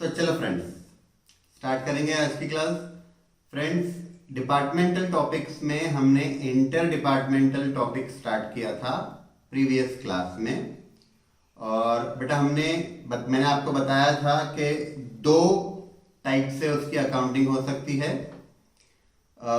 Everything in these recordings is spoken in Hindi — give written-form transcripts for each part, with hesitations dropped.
तो चलो फ्रेंड्स, स्टार्ट करेंगे आज की क्लास। फ्रेंड्स, डिपार्टमेंटल टॉपिक्स में हमने इंटर डिपार्टमेंटल टॉपिक स्टार्ट किया था प्रीवियस क्लास में। और बेटा मैंने आपको बताया था कि दो टाइप से उसकी अकाउंटिंग हो सकती है। अ,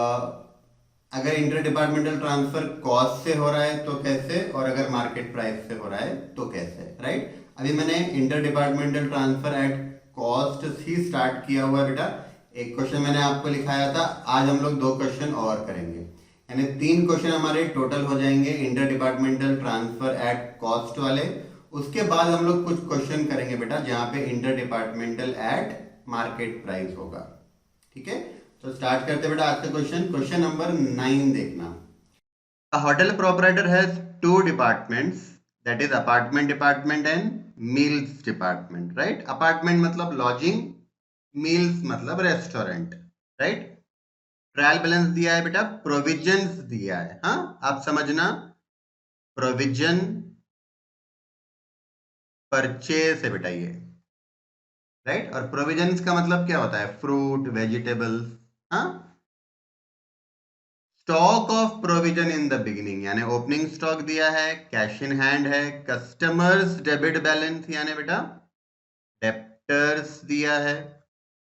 अगर इंटर डिपार्टमेंटल ट्रांसफर कॉस्ट से हो रहा है तो कैसे, और अगर मार्केट प्राइस से हो रहा है तो कैसे, राइट। अभी मैंने inter departmental transfer at cost he start किया हुआ है बेटा। एक क्वेश्चन मैंने आपको लिखाया था, आज हम लोग दो क्वेश्चन और करेंगे, यानी तीन क्वेश्चन हमारे टोटल हो जाएंगे inter departmental transfer at cost वाले। उसके बाद हम लोग कुछ क्वेश्चन करेंगे बेटा जहां पे inter departmental eight market price होगा। ठीक है, तो स्टार्ट करते हैं बेटा आज का क्वेश्चन। क्वेश्चन नंबर 9 देखना। A hotel proprietor has two departments, that is apartment department and meals department, right? Apartment मतलब lodging, meals मतलब restaurant, right? ट्रायल बैलेंस दिया है बेटा, प्रोविजंस दिया है। हाँ, आप समझना, प्रोविजन परचेस है बेटा ये, राइट। और प्रोविजंस का मतलब क्या होता है? Fruit, vegetables. हाँ, stock of provision in the beginning यानी ओपनिंग स्टॉक दिया है, कैश इन हैंड है, कस्टमर्स डेबिट बैलेंस यानी बेटा डेप्टर्स दिया है,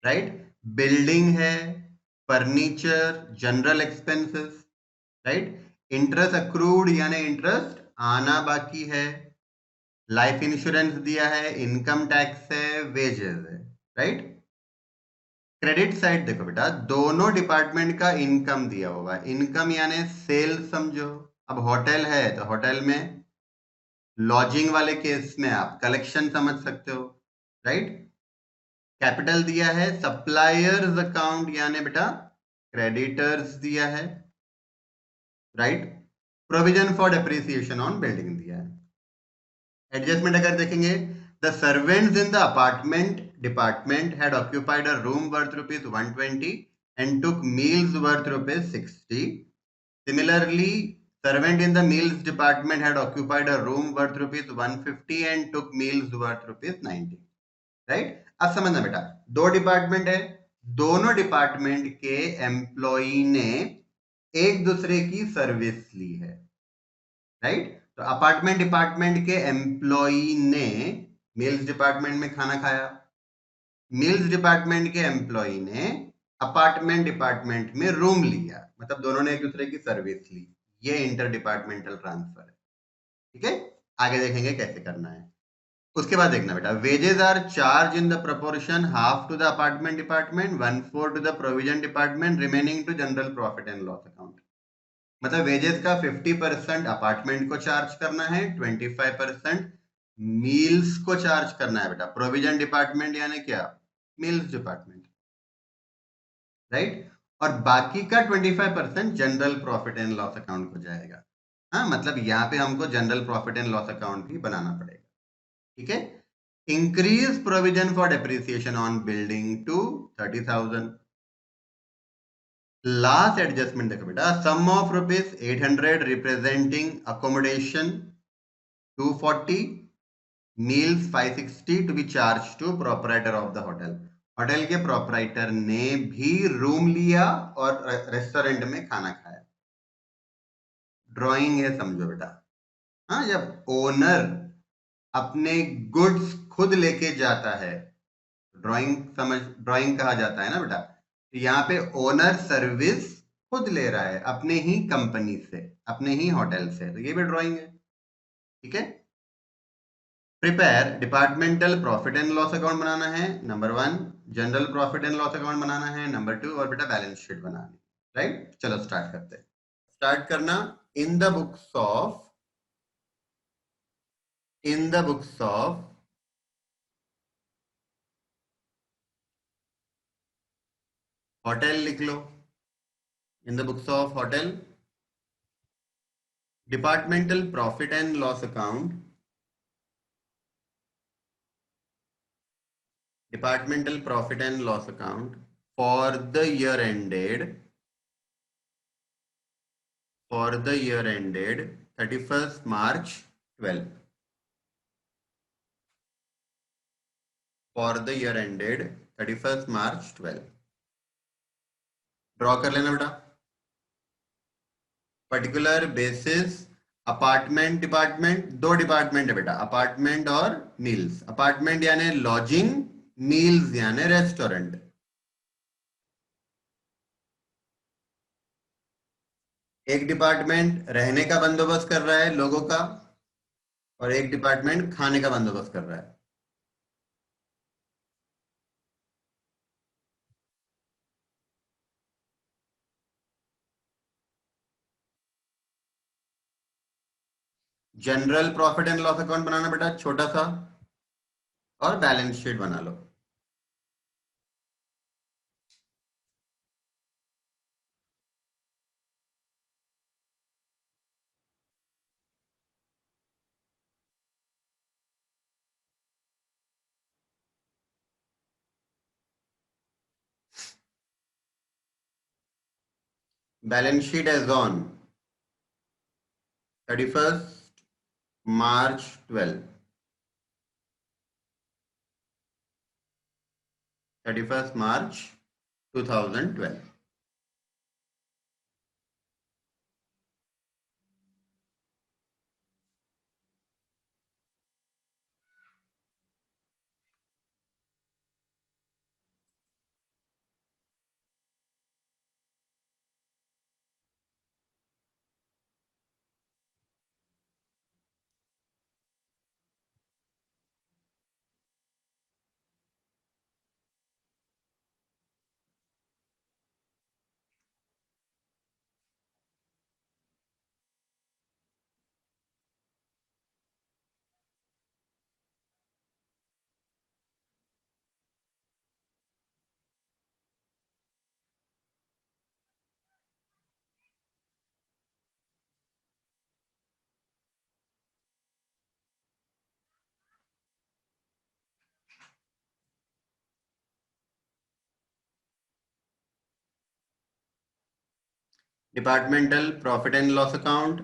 राइट। बिल्डिंग है, furniture, general expenses, right. Interest accrued यानी इंटरेस्ट आना बाकी है, लाइफ इंश्योरेंस दिया है, इनकम टैक्स है, वेजेस है, राइट। क्रेडिट साइड देखो बेटा, दोनों डिपार्टमेंट का इनकम दिया हुआ है। इनकम यानी सेल समझो। अब होटल है तो होटल में, लॉजिंग वाले केस में आप कलेक्शन समझ सकते हो, राइट। कैपिटल दिया है, सप्लायर्स अकाउंट यानी बेटा क्रेडिटर्स दिया है, right. Provision for depreciation on building दिया है। एडजस्टमेंट अगर देखेंगे, the servants in the apartment department had occupied a room worth rupees 120 and took meals worth rupees 60. Similarly, servant in the meals department had occupied a room worth rupees 150 and took meals worth rupees 90. Right? अब समझना बेटा, दो डिपार्टमेंट है, दोनों डिपार्टमेंट के एम्प्लॉई ने एक दूसरे की सर्विस ली है, राइट। तो अपार्टमेंट डिपार्टमेंट के एम्प्लॉई ने मील्स डिपार्टमेंट में खाना खाया, मील्स डिपार्टमेंट के एम्प्लॉई ने अपार्टमेंट डिपार्टमेंट में रूम लिया, मतलब दोनों ने एक दूसरे की सर्विस ली। ये इंटर डिपार्टमेंटल ट्रांसफर है, ठीक है। आगे देखेंगे कैसे करना है। उसके बाद देखना बेटा, wages are charge in the proportion half to the apartment department, 1/4 to the provision department, remaining to general profit and loss account. मतलब वेजेस का 50% अपार्टमेंट को चार्ज करना है, 25% मील्स को चार्ज करना है बेटा। प्रोविजन डिपार्टमेंट यानी क्या? Meals department, right. और बाकी का 25% general profit and loss account को जाएगा। हाँ, मतलब यहाँ पे हमको general profit and loss account भी बनाना पड़ेगा, ठीक है। Increase provision for depreciation on building to 30,000। Last adjustment देखो बेटा, sum of rupees 800 representing accommodation 240, meals 560 to be charge to proprietor of the hotel. Hotel के प्रोपराइटर ने भी रूम लिया और रेस्टोरेंट में खाना खाया। ड्राइंग है, समझो बेटा। हाँ, जब ओनर अपने गुड्स खुद लेके जाता है, ड्राइंग समझ, ड्राइंग कहा जाता है ना बेटा। तो यहाँ पे ओनर सर्विस खुद ले रहा है अपने ही कंपनी से, अपने ही होटल से, तो ये भी ड्राइंग है, ठीक है। Prepare departmental profit and loss account बनाना है, number 1। General profit and loss account बनाना है, नंबर 2। और बेटा बैलेंस शीट बनानी, राइट। चलो स्टार्ट करते हैं। स्टार्ट करना, in the books of, in the books of hotel लिख लो। In the books of hotel, departmental profit and loss account, departmental profit and loss account for the year ended, for the year ended 31st March 12। For the year ended 31st March 12। Draw कर लेना बेटा। पर्टिकुलर बेसिस अपार्टमेंट डिपार्टमेंट, दो डिपार्टमेंट है बेटा, अपार्टमेंट और मील्स। अपार्टमेंट यानी लॉजिंग, मील्स यानी रेस्टोरेंट। एक डिपार्टमेंट रहने का बंदोबस्त कर रहा है लोगों का, और एक डिपार्टमेंट खाने का बंदोबस्त कर रहा है। General profit and loss account बनाना बेटा छोटा सा, और बैलेंस शीट बना लो। Balance sheet as on 31st March 12, 31st March 2012। Departmental profit and loss account,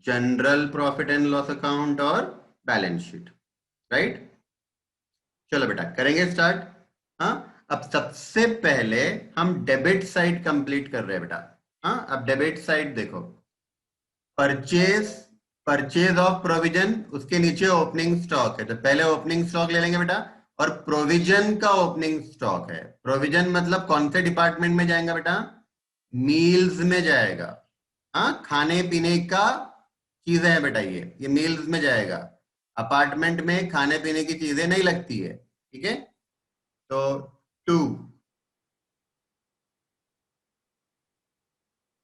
general profit and loss account और बैलेंस शीट। राइट, चलो बेटा करेंगे स्टार्ट। हाँ, अब सबसे पहले हम डेबिट साइड कंप्लीट कर रहे हैं बेटा। हाँ, अब डेबिट साइड देखो, परचेज, परचेज ऑफ प्रोविजन, उसके नीचे ओपनिंग स्टॉक है, तो पहले ओपनिंग स्टॉक ले लेंगे बेटा। और प्रोविजन का ओपनिंग स्टॉक है। प्रोविजन मतलब कौन से डिपार्टमेंट में जाएगा बेटा? मील्स में जाएगा। हाँ, खाने पीने का चीजें हैं बेटा, ये मील्स में जाएगा। अपार्टमेंट में खाने पीने की चीजें नहीं लगती है, ठीक है। तो टू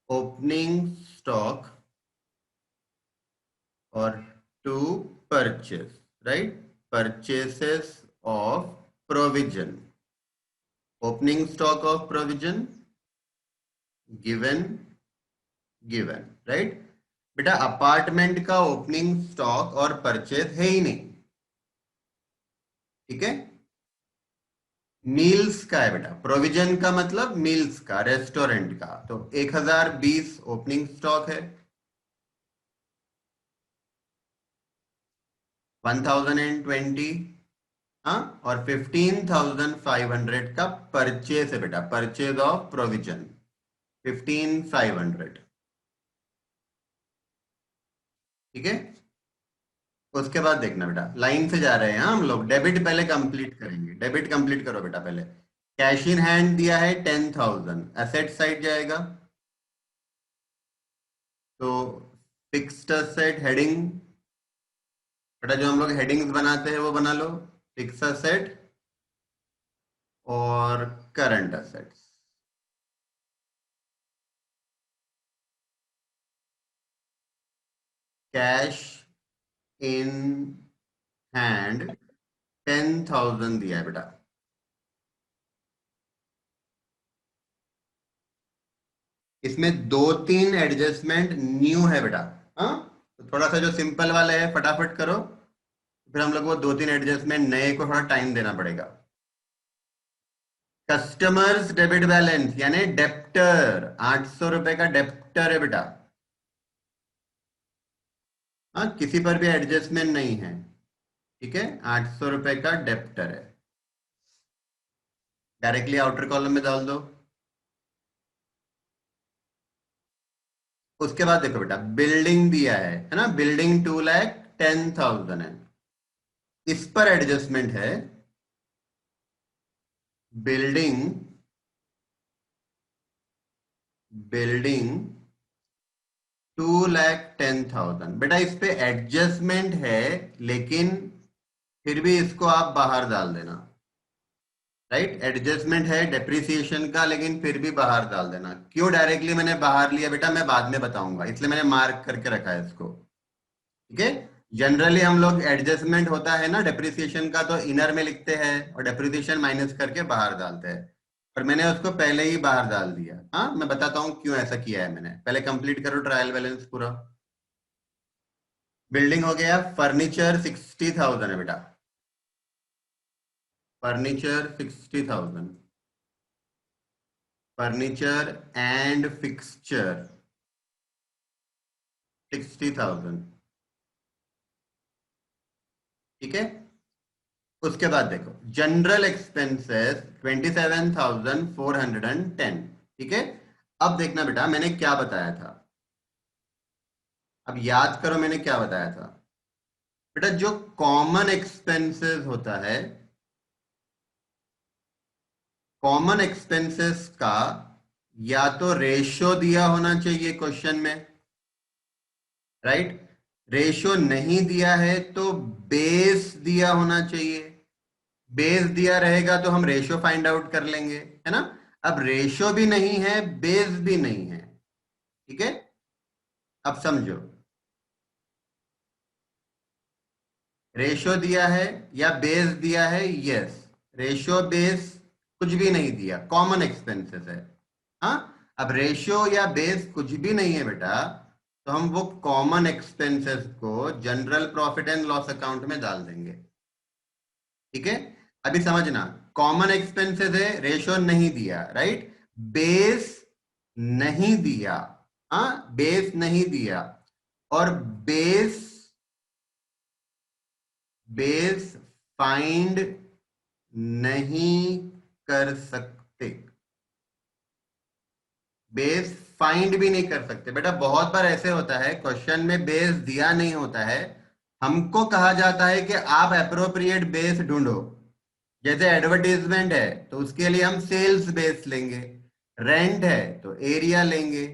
ओपनिंग स्टॉक और to purchase, right, purchases of provision, opening stock of provision given, given, right. बेटा अपार्टमेंट का ओपनिंग स्टॉक और परचेस है ही नहीं, ठीक है। मील्स का है बेटा, प्रोविजन का मतलब मील्स का, रेस्टोरेंट का। तो 1020 ओपनिंग स्टॉक है, 1020, हाँ, और 15,500 का परचेज है बेटा, परचेज ऑफ प्रोविजन 15,500, ठीक है। उसके बाद देखना बेटा, लाइन से जा रहे हैं हम लोग, डेबिट पहले कंप्लीट करेंगे। डेबिट कंप्लीट करो बेटा पहले। कैश इन हैंड दिया है 10,000, एसेट साइड जाएगा, तो फिक्स्ड एसेट हेडिंग, बेटा जो हम लोग हेडिंग्स बनाते हैं वो बना लो, फिक्स्ड एसेट और current assets. Cash in hand 10,000 दिया है बेटा। इसमें दो तीन एडजस्टमेंट न्यू है बेटा। हाँ, तो थोड़ा सा जो सिंपल वाला है फटाफट करो, फिर हम लोग वो दो तीन एडजस्टमेंट नए को थोड़ा टाइम देना पड़ेगा। कस्टमर्स डेबिट बैलेंस यानी डेप्टर, 800 रुपए का डेप्टर है बेटा। हाँ, किसी पर भी एडजस्टमेंट नहीं है, ठीक है, 800 रुपए का डेप्टर है। डायरेक्टली आउटर कॉलम में डाल दो। उसके बाद देखो बेटा, बिल्डिंग दिया है ना, बिल्डिंग 2,10,000 है। इस पर एडजस्टमेंट है, बिल्डिंग बिल्डिंग 2,10,000। बेटा इस पे एडजस्टमेंट है, लेकिन फिर भी इसको आप बाहर डाल देना। राइट, एडजस्टमेंट है डेप्रिसिएशन का, लेकिन फिर भी बाहर डाल देना। क्यों डायरेक्टली मैंने बाहर लिया बेटा, मैं बाद में बताऊंगा, इसलिए मैंने मार्क करके रखा है इसको। ठीक है। जनरली हम लोग एडजस्टमेंट होता है ना डेप्रिसिएशन का, तो इनर में लिखते हैं और डेप्रिसिएशन माइनस करके बाहर डालते हैं। पर मैंने उसको पहले ही बाहर डाल दिया। हाँ, मैं बताता हूँ क्यों ऐसा किया है मैंने। पहले कंप्लीट करो ट्रायल बैलेंस पूरा। बिल्डिंग हो गया, फर्नीचर 60,000 है बेटा। फर्नीचर 60,000। Furniture and fixture 60,000। ठीक है। उसके बाद देखो, जनरल एक्सपेंसेस 27,410। ठीक है। अब देखना बेटा, मैंने क्या बताया था। अब याद करो मैंने क्या बताया था। बेटा जो कॉमन एक्सपेंसेस होता है, कॉमन एक्सपेंसेस का या तो रेशो दिया होना चाहिए क्वेश्चन में। राइट। रेशो नहीं दिया है तो बेस दिया होना चाहिए। बेस दिया रहेगा तो हम रेशो फाइंड आउट कर लेंगे, है ना। अब रेशो भी नहीं है, बेस भी नहीं है। ठीक है। अब समझो, रेशो दिया है या बेस दिया है। यस, रेशो बेस कुछ भी नहीं दिया, कॉमन एक्सपेंसेस है। हाँ। अब रेशो या बेस कुछ भी नहीं है बेटा, तो हम वो कॉमन एक्सपेंसेस को general profit and loss account में डाल देंगे। ठीक है। अभी समझना, कॉमन एक्सपेंसेस है, रेशो नहीं दिया, राइट। बेस नहीं दिया। हाँ, बेस नहीं दिया। और बेस बेस फाइंड नहीं कर सकते। बेस फाइंड भी नहीं कर सकते बेटा। बहुत बार ऐसे होता है क्वेश्चन में बेस दिया नहीं होता है, हमको कहा जाता है कि आप अप्रोप्रिएट बेस ढूंढो। जैसे एडवर्टीजमेंट है तो उसके लिए हम सेल्स बेस लेंगे, रेंट है तो एरिया लेंगे।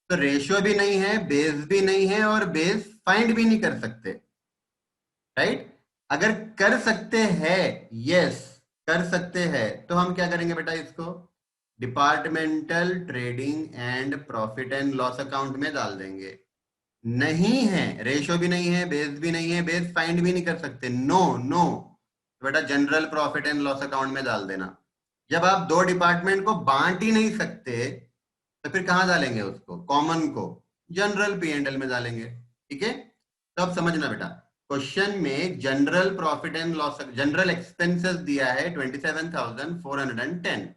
तो रेशियो भी नहीं है, बेस भी नहीं है, और बेस फाइंड भी नहीं कर सकते। राइट। अगर कर सकते हैं, यस, कर सकते हैं, तो हम क्या करेंगे बेटा, इसको departmental trading and profit and loss account में डाल देंगे। नहीं है, रेशो भी नहीं है, बेस भी नहीं है, बेस फाइंड भी नहीं कर सकते, नो नो, तो बेटा general profit and loss account में डाल देना। जब आप दो डिपार्टमेंट को बांट ही नहीं सकते, तो फिर कहां डालेंगे उसको, कॉमन को जनरल पी एंड एल में डालेंगे। ठीक है। तो अब समझना बेटा, क्वेश्चन में general profit and loss, general expenses दिया है 27,410।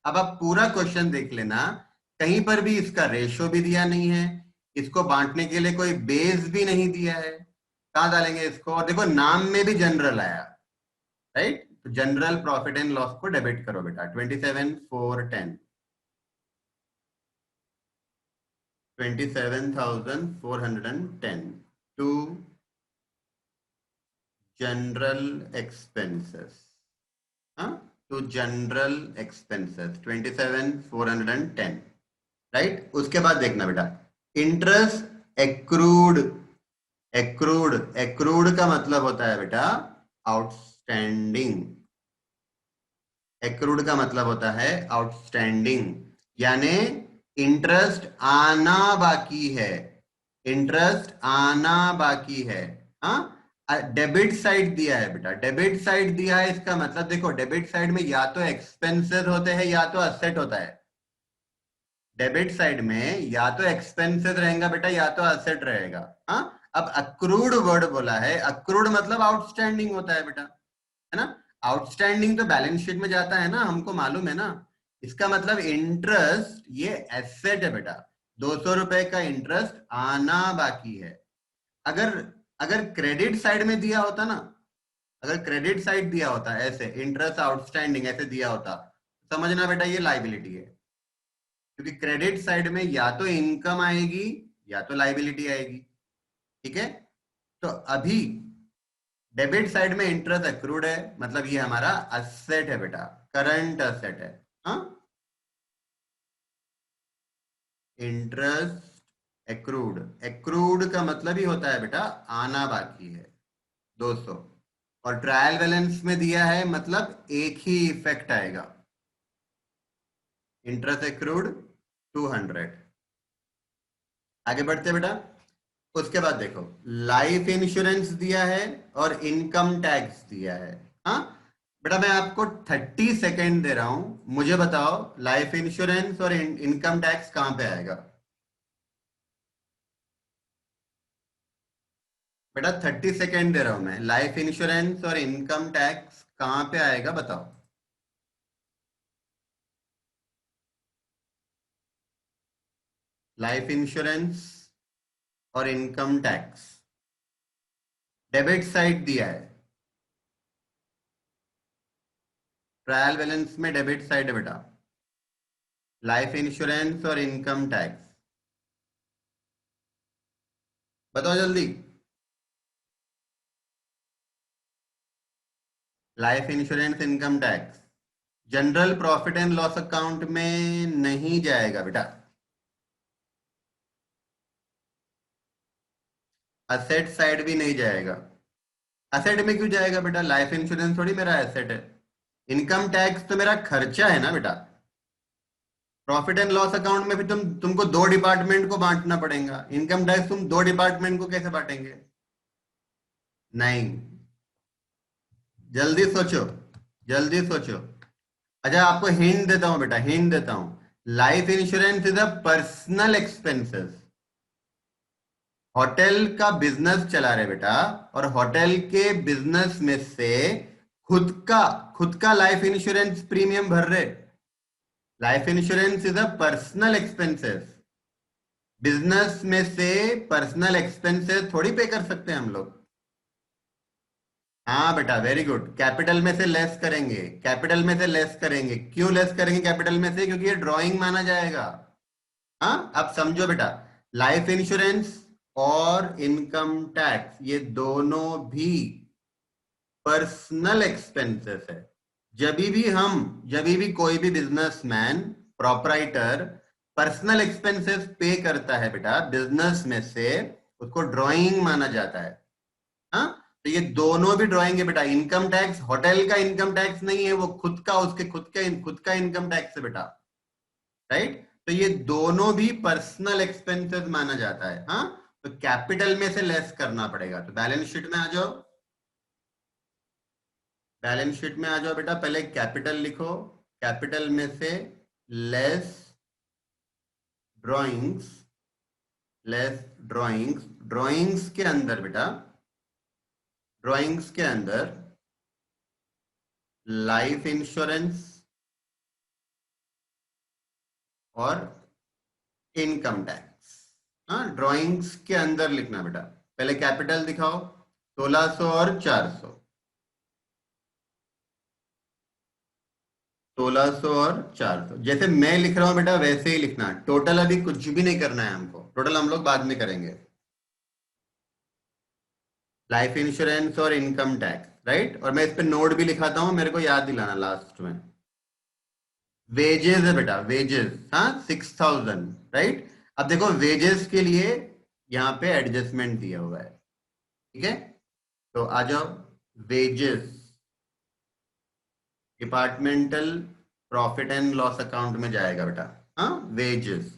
अब आप पूरा क्वेश्चन देख लेना, कहीं पर भी इसका रेशो भी दिया नहीं है, इसको बांटने के लिए कोई बेस भी नहीं दिया है। कहां डालेंगे इसको, और देखो नाम में भी जनरल आया। राइट, तो जनरल प्रॉफिट एंड लॉस को डेबिट करो बेटा, 27,410, 27,410 टू जनरल एक्सपेंसेस। हाँ, टू जनरल एक्सपेंसेस 27,410। राइट। उसके बाद देखना बेटा, इंटरेस्ट एक्रूड। एक्रूड, एक्रूड का मतलब होता है बेटा आउटस्टैंडिंग। एक्रूड का मतलब होता है आउटस्टैंडिंग, यानी इंटरेस्ट आना बाकी है। इंटरेस्ट आना बाकी है। हाँ। डेबिट साइड दिया है बेटा, डेबिट साइड दिया है, इसका मतलब देखो, डेबिट साइड में या तो एक्सपेंसेस होते हैं या तो असेट होता है। डेबिट साइड में या तो एक्सपेंसेस रहेगा बेटा या तो असेट रहेगा। हाँ। अब अक्रूड वर्ड बोला है, अक्रूड मतलब आउटस्टैंडिंग होता है बेटा, है ना। आउटस्टैंडिंग तो बैलेंस शीट में जाता है ना, हमको मालूम है ना। इसका मतलब इंटरेस्ट ये एसेट है बेटा, 200 रुपए का इंटरेस्ट आना बाकी है। अगर अगर क्रेडिट साइड में दिया होता ना, अगर क्रेडिट साइड दिया होता ऐसे, इंटरेस्ट आउटस्टैंडिंग ऐसे दिया होता, समझना बेटा ये लाइबिलिटी है, क्योंकि क्रेडिट साइड में या तो इनकम आएगी या तो लाइबिलिटी आएगी। ठीक है, तो अभी डेबिट साइड में इंटरेस्ट एक्रूड है, मतलब ये हमारा असेट है बेटा, करंट असेट है। हाँ, इंटरेस्ट एक्रूड, एक्रूड का मतलब ही होता है बेटा आना बाकी है 200, और ट्रायल बैलेंस में दिया है मतलब एक ही इफेक्ट आएगा, इंटरेस्ट एक्रूड 200। आगे बढ़ते बेटा, उसके बाद देखो लाइफ इंश्योरेंस दिया है और इनकम टैक्स दिया है। हाँ बेटा, मैं आपको 30 सेकेंड दे रहा हूं, मुझे बताओ लाइफ इंश्योरेंस और इनकम टैक्स कहां पे आएगा। बेटा 30 सेकेंड दे रहा हूं मैं, लाइफ इंश्योरेंस और इनकम टैक्स कहां पे आएगा बताओ। लाइफ इंश्योरेंस और इनकम टैक्स डेबिट साइड दिया है, ट्रायल बैलेंस में डेबिट साइड है बेटा, लाइफ इंश्योरेंस और इनकम टैक्स, बताओ जल्दी। Life insurance income tax general profit and loss account में नहीं जाएगा बेटा, असेट साइड भी नहीं जाएगा। असेट में क्यों जाएगा बेटा, लाइफ इंश्योरेंस थोड़ी मेरा एसेट है, इनकम टैक्स तो मेरा खर्चा है ना बेटा। प्रॉफिट एंड लॉस अकाउंट में भी तुमको दो डिपार्टमेंट को बांटना पड़ेगा, इनकम टैक्स तुम दो डिपार्टमेंट को कैसे बांटेंगे। नहीं, जल्दी सोचो, जल्दी सोचो। अच्छा आपको हिंट देता हूं बेटा, हिंट देता हूं, life insurance is a personal expenses. Hotel का बिजनेस चला रहे बेटा, और होटल के बिजनेस में से खुद का खुद का लाइफ इंश्योरेंस प्रीमियम भर रहे। Life insurance is a personal expenses, business में से पर्सनल एक्सपेंसेस थोड़ी पे कर सकते हैं हम लोग। हाँ बेटा वेरी गुड, कैपिटल में से लेस करेंगे, कैपिटल में से लेस करेंगे, क्यों लेस करेंगे कैपिटल में से, क्योंकि ये ड्राइंग माना जाएगा। हाँ अब समझो बेटा, लाइफ इंश्योरेंस और इनकम टैक्स ये दोनों भी पर्सनल एक्सपेंसेस है। जब भी कोई भी बिजनेसमैन, प्रोपराइटर पर्सनल एक्सपेंसेस पे करता है बेटा बिजनेस में से, उसको ड्राइंग माना जाता है। हाँ, तो ये दोनों भी ड्राइंग है बेटा, इनकम टैक्स होटल का इनकम टैक्स नहीं है, वो खुद का, उसके खुद का इनकम टैक्स है बेटा। राइट, तो ये दोनों भी पर्सनल एक्सपेंसेस माना जाता है। हाँ, तो कैपिटल में से लेस करना पड़ेगा, तो बैलेंस शीट में आ जाओ, बैलेंस शीट में आ जाओ बेटा, पहले कैपिटल लिखो, कैपिटल में से less drawings, less drawings, drawings के अंदर बेटा, ड्राइंग्स के अंदर लाइफ इंश्योरेंस और इनकम टैक्स। हाँ, ड्राइंग्स के अंदर लिखना बेटा, पहले कैपिटल दिखाओ, 1600 और 400, 1600 और 400 जैसे मैं लिख रहा हूं बेटा वैसे ही लिखना, टोटल अभी कुछ भी नहीं करना है हमको, टोटल हम लोग बाद में करेंगे। लाइफ इंश्योरेंस और इनकम टैक्स, राइट, और मैं इस पे नोट भी लिखाता हूं, मेरे को याद दिलाना लास्ट में। वेजेस है बेटा, वेजेस, हाँ 6000, राइट। अब देखो वेजेस के लिए यहाँ पे एडजस्टमेंट दिया हुआ है, ठीक है, तो आ जाओ, wages departmental profit and loss account में जाएगा बेटा। हाँ, वेजेस,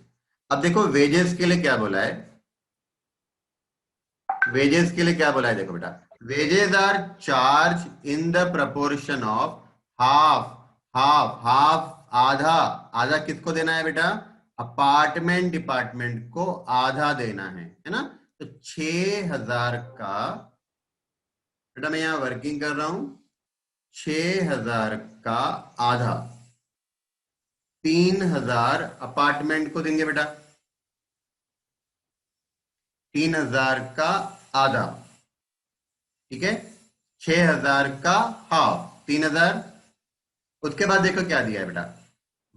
अब देखो वेजेस के लिए क्या बोला है, वेजेस के लिए क्या बोला है देखो बेटा, wages are charge in the proportion of half, half आधा, आधा किसको देना है बेटा, अपार्टमेंट डिपार्टमेंट को आधा देना है ना। तो 6000 का बेटा, मैं यहां वर्किंग कर रहा हूं, 6000 का आधा 3000 अपार्टमेंट को देंगे बेटा, 3000 का आधा, ठीक है, 6000 का हाफ 3000। उसके बाद देखो क्या दिया है बेटा,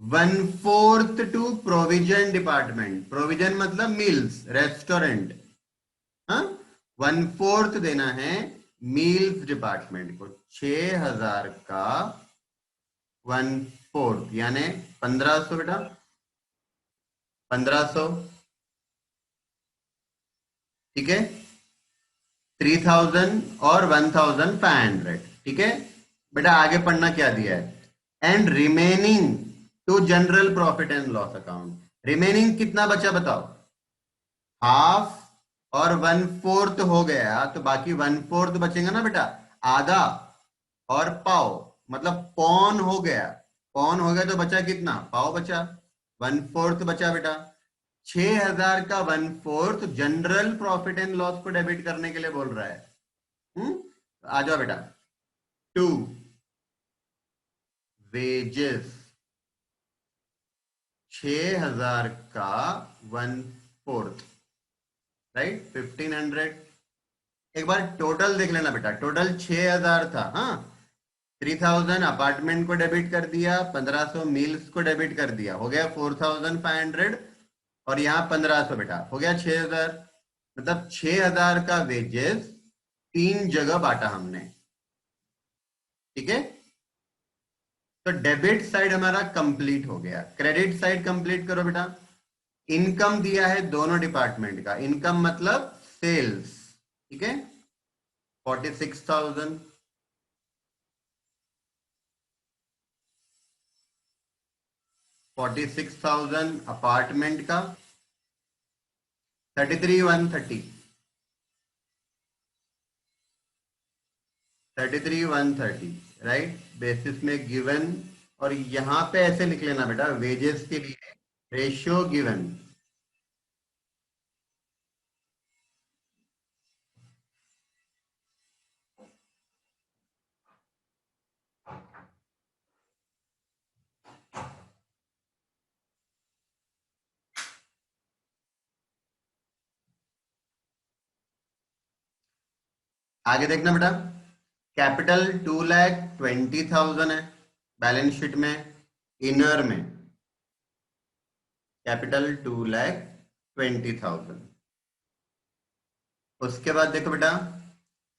1/4 टू प्रोविजन डिपार्टमेंट, प्रोविजन मतलब मील्स, रेस्टोरेंट। हाँ, 1/4 देना है मील्स डिपार्टमेंट को। 6,000 का 1/4 यानी 1,500 बेटा, 1,500। ठीक है, 3,000 और 1,500। ठीक है बेटा, आगे पढ़ना क्या दिया है। And remaining to general profit and loss account. Remaining कितना बचा बताओ। हाफ और 1/4 हो गया, तो बाकी 1/4 बचेगा ना बेटा, आधा और पाव, मतलब पौन हो गया। पौन हो गया तो बचा कितना, पाव बचा। 1/4 बचा बेटा। 6,000 का 1/4 जनरल प्रॉफिट एंड लॉस को डेबिट करने के लिए बोल रहा है। आ जाओ बेटा। 2 वेजेस, 6,000 का 1/4, राइट, 1,500। एक बार टोटल देख लेना बेटा, टोटल 6,000 था। हाँ, 3,000 अपार्टमेंट को डेबिट कर दिया, 1,500 मील्स को डेबिट कर दिया, हो गया 4,500। और यहाँ 1,500 बेटा, हो गया 6,000। मतलब 6,000 का वेजेस 3 जगह बांटा हमने। ठीक है, तो डेबिट साइड हमारा कंप्लीट हो गया। क्रेडिट साइड कंप्लीट करो बेटा। इनकम दिया है दोनों डिपार्टमेंट का, इनकम मतलब सेल्स। ठीक है, 46,000। 46,000 अपार्टमेंट का, 33,130, 33,130, राइट, बेसिस में गिवन। और यहां पे ऐसे लिख लेना बेटा, वेजेस के लिए रेशियो गिवन। आगे देखना बेटा, कैपिटल 2,20,000 है बैलेंस शीट में, इनर में कैपिटल 2,20,000। उसके बाद देखो बेटा,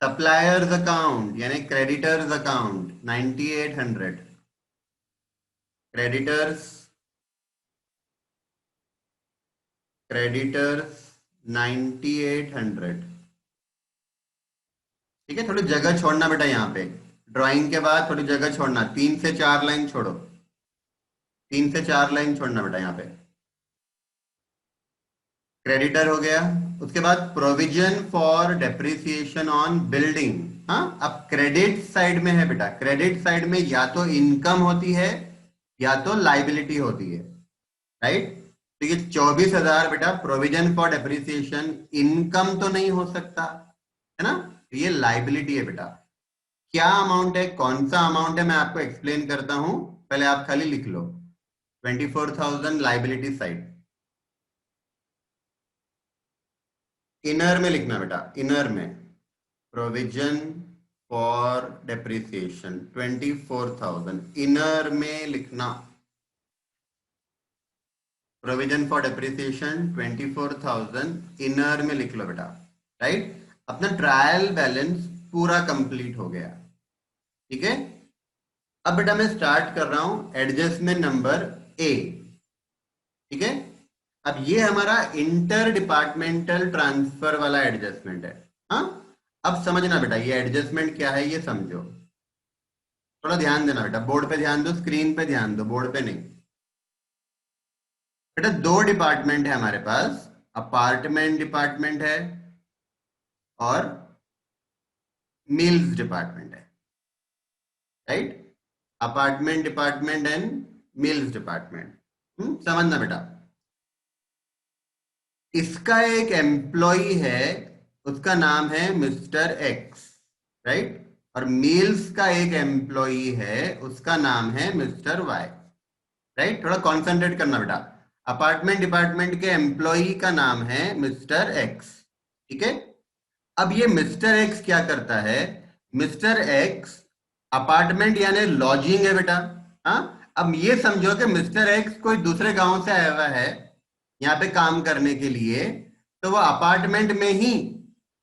सप्लायर्स अकाउंट यानी क्रेडिटर्स अकाउंट 9,800। Creditors, creditors 9,800। ठीक है, थोड़ी जगह छोड़ना बेटा यहाँ पे, ड्राइंग के बाद थोड़ी जगह छोड़ना, 3 से 4 लाइन छोड़ो, 3 से 4 लाइन छोड़ना बेटा यहाँ पे। क्रेडिटर हो गया। उसके बाद provision for depreciation on building. हाँ, अब क्रेडिट साइड में है बेटा, क्रेडिट साइड में या तो इनकम होती है या तो लाइबिलिटी होती है, राइट। तो ये 24,000 बेटा प्रोविजन फॉर डेप्रिसिएशन, इनकम तो नहीं हो सकता है ना, तो ये लाइबिलिटी है बेटा। क्या अमाउंट है, कौन सा अमाउंट है, मैं आपको एक्सप्लेन करता हूं, पहले आप खाली लिख लो। 24,000 लाइबिलिटी साइड, इनर में लिखना बेटा, इनर में प्रोविजन फॉर डेप्रिसिएशन 24,000 इनर में लिखना। प्रोविजन फॉर डेप्रिसिएशन 24,000 इनर में लिख लो बेटा, राइट। अपना ट्रायल बैलेंस पूरा कंप्लीट हो गया। ठीक है, अब बेटा मैं स्टार्ट कर रहा हूं एडजस्टमेंट नंबर ए। ठीक है, अब ये हमारा इंटर डिपार्टमेंटल ट्रांसफर वाला एडजस्टमेंट है। हाँ, अब समझना बेटा ये एडजस्टमेंट क्या है, ये समझो। थोड़ा ध्यान देना बेटा, बोर्ड पे ध्यान दो, स्क्रीन पे ध्यान दो, बोर्ड पे नहीं। बेटा दो डिपार्टमेंट है हमारे पास, अपार्टमेंट डिपार्टमेंट है और मील्स डिपार्टमेंट है, right. Apartment department and meals department. समझना बेटा, इसका एक एम्प्लॉय है, उसका नाम है मिस्टर एक्स, राइट। और मील्स का एक एम्प्लॉय है, उसका नाम है मिस्टर वाई, राइट। थोड़ा कॉन्सेंट्रेट करना बेटा, अपार्टमेंट डिपार्टमेंट के एम्प्लॉय का नाम है मिस्टर एक्स। ठीक है, अब ये मिस्टर एक्स क्या करता है, मिस्टर एक्स अपार्टमेंट यानी लॉजिंग है बेटा। हाँ, अब ये समझो कि मिस्टर एक्स कोई दूसरे गांव से आया हुआ है यहाँ पे काम करने के लिए, तो वो अपार्टमेंट में ही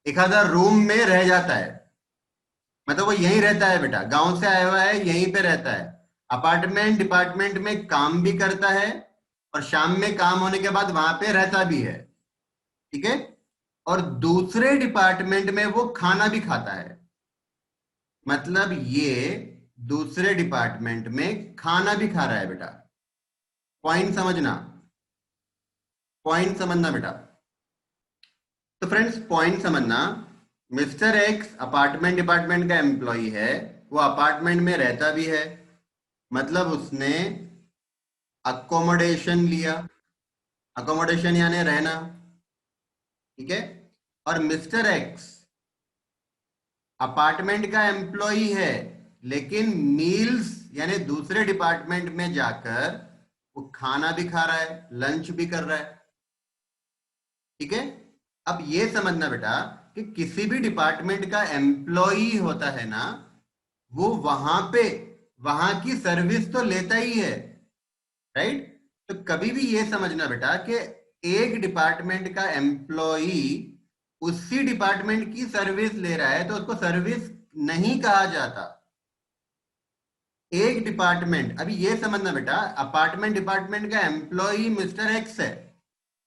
एक आधा रूम में रह जाता है। मतलब वो यहीं रहता है बेटा, गांव से आया हुआ है, यहीं पे रहता है। अपार्टमेंट डिपार्टमेंट में काम भी करता है और शाम में काम होने के बाद वहां पे रहता भी है। ठीक है। और दूसरे डिपार्टमेंट में वो खाना भी खाता है। मतलब ये दूसरे डिपार्टमेंट में खाना भी खा रहा है बेटा। पॉइंट समझना, पॉइंट समझना बेटा। तो फ्रेंड्स पॉइंट समझना, मिस्टर एक्स अपार्टमेंट डिपार्टमेंट का एम्प्लॉय है, वो अपार्टमेंट में रहता भी है, मतलब उसने अकोमोडेशन लिया। अकोमोडेशन यानी रहना। ठीक है। और मिस्टर एक्स अपार्टमेंट का एम्प्लॉय है, लेकिन मील्स यानी दूसरे डिपार्टमेंट में जाकर वो खाना भी खा रहा है, लंच भी कर रहा है। ठीक है। अब ये समझना बेटा कि किसी भी डिपार्टमेंट का एम्प्लॉय होता है ना, वो वहां पे वहां की सर्विस तो लेता ही है, राइट। तो कभी भी ये समझना बेटा कि एक डिपार्टमेंट का एम्प्लॉय उसी डिपार्टमेंट की सर्विस ले रहा है तो उसको सर्विस नहीं कहा जाता। एक डिपार्टमेंट, अभी ये समझना बेटा, अपार्टमेंट डिपार्टमेंट का एम्प्लॉय मिस्टर एक्स है,